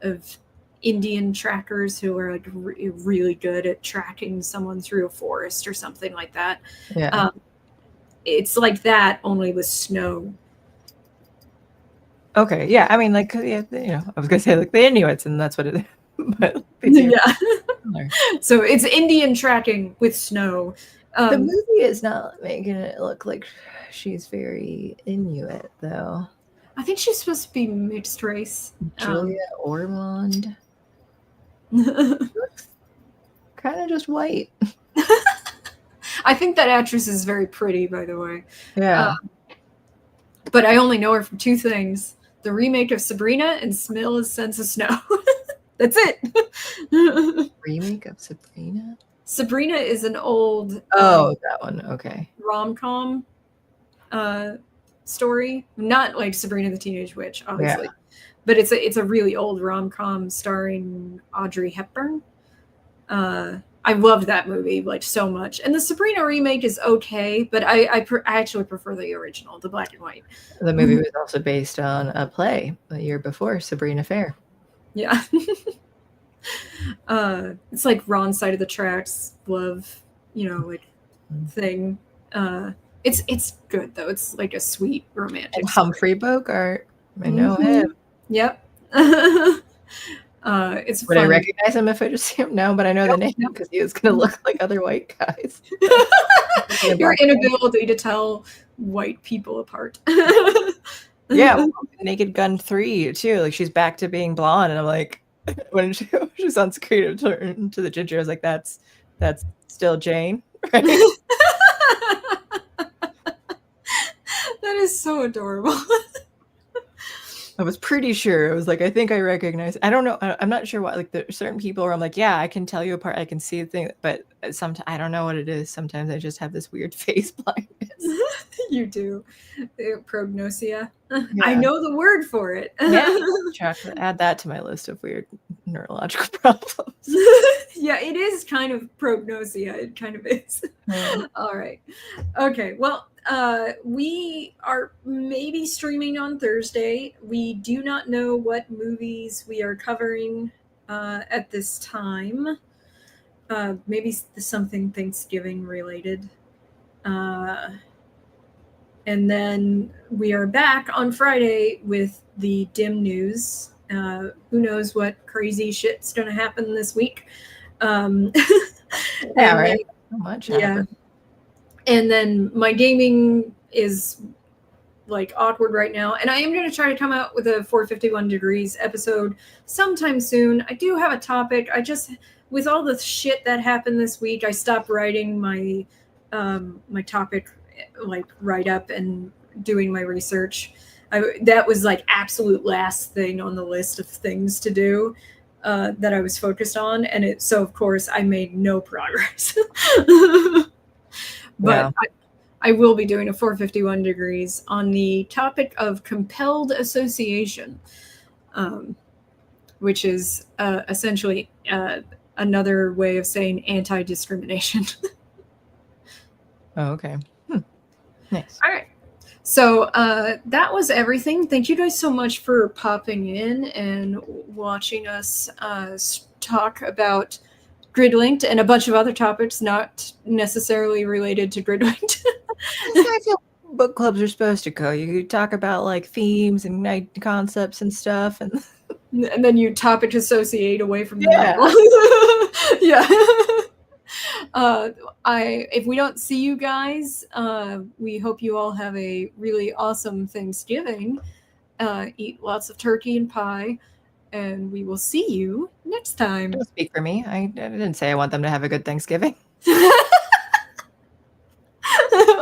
of Indian trackers who are like really good at tracking someone through a forest or something like that. Yeah. It's like that, only with snow. Okay, yeah. I mean, like, I was gonna say like the Inuits, and that's what it is. But yeah. So it's Indian tracking with snow. The movie is not making it look like she's very Inuit, though. I think she's supposed to be mixed race. Julia Ormond looks kind of just white. I think that actress is very pretty, by the way. Yeah. But I only know her from 2 things: the remake of Sabrina and Smilla's Sense of Snow. That's it. Remake of Sabrina? Sabrina is an old that one. Okay. rom-com story. Not like Sabrina the Teenage Witch, obviously. Yeah. But it's a really old rom-com starring Audrey Hepburn. I loved that movie like so much, and the Sabrina remake is okay, but I actually prefer the original, the black and white. The movie was also based on a play the year before, Sabrina Fair. Yeah. It's like Wrong Side of the Tracks love, like thing. It's good though. It's like a sweet romantic. And Humphrey Bogart, I know him. Yep. It's would fun. I recognize him if I just see him? No, but I know the name because he was going to look like other white guys. Your inability to tell white people apart. Yeah, Naked Gun 3 too. Like she's back to being blonde, and I'm like, when she's on screen to the ginger, I was like, that's still Jane, right? That is so adorable. I was pretty sure. It was like, I think I recognize. I don't know. I'm not sure why. Like, there are certain people where I'm like, yeah, I can tell you apart. I can see the thing, but sometimes I don't know what it is. Sometimes I just have this weird face blindness. You do. Prognosia. Yeah. I know the word for it. Yeah. Add that to my list of weird neurological problems. Yeah, it is kind of prognosia. It kind of is. Yeah. All right. Okay. Well, we are maybe streaming on Thursday. We do not know what movies we are covering at this time. Maybe something Thanksgiving related. And then we are back on Friday with the dim news. Who knows what crazy shit's going to happen this week. Yeah, right. So much happened. And then my gaming is like awkward right now. And I am going to try to come out with a 451 Degrees episode sometime soon. I do have a topic. With all the shit that happened this week, I stopped writing my my topic like write up and doing my research. That was like absolute last thing on the list of things to do that I was focused on. And so of course I made no progress. But yeah. I will be doing a 451 Degrees on the topic of compelled association, which is essentially another way of saying anti-discrimination. Oh, okay. Nice. All right. So that was everything. Thank you guys so much for popping in and watching us talk about Gridlinked and a bunch of other topics not necessarily related to Gridlinked. I feel book clubs are supposed to go. You talk about like themes and concepts and stuff, and then you topic associate away from the novel. Yeah. If we don't see you guys, we hope you all have a really awesome Thanksgiving. Eat lots of turkey and pie. And we will see you next time. Don't speak for me. I didn't say I want them to have a good Thanksgiving.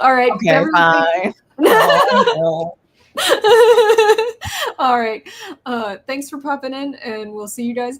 All right. Okay, bye. All right. Thanks for popping in, and we'll see you guys next.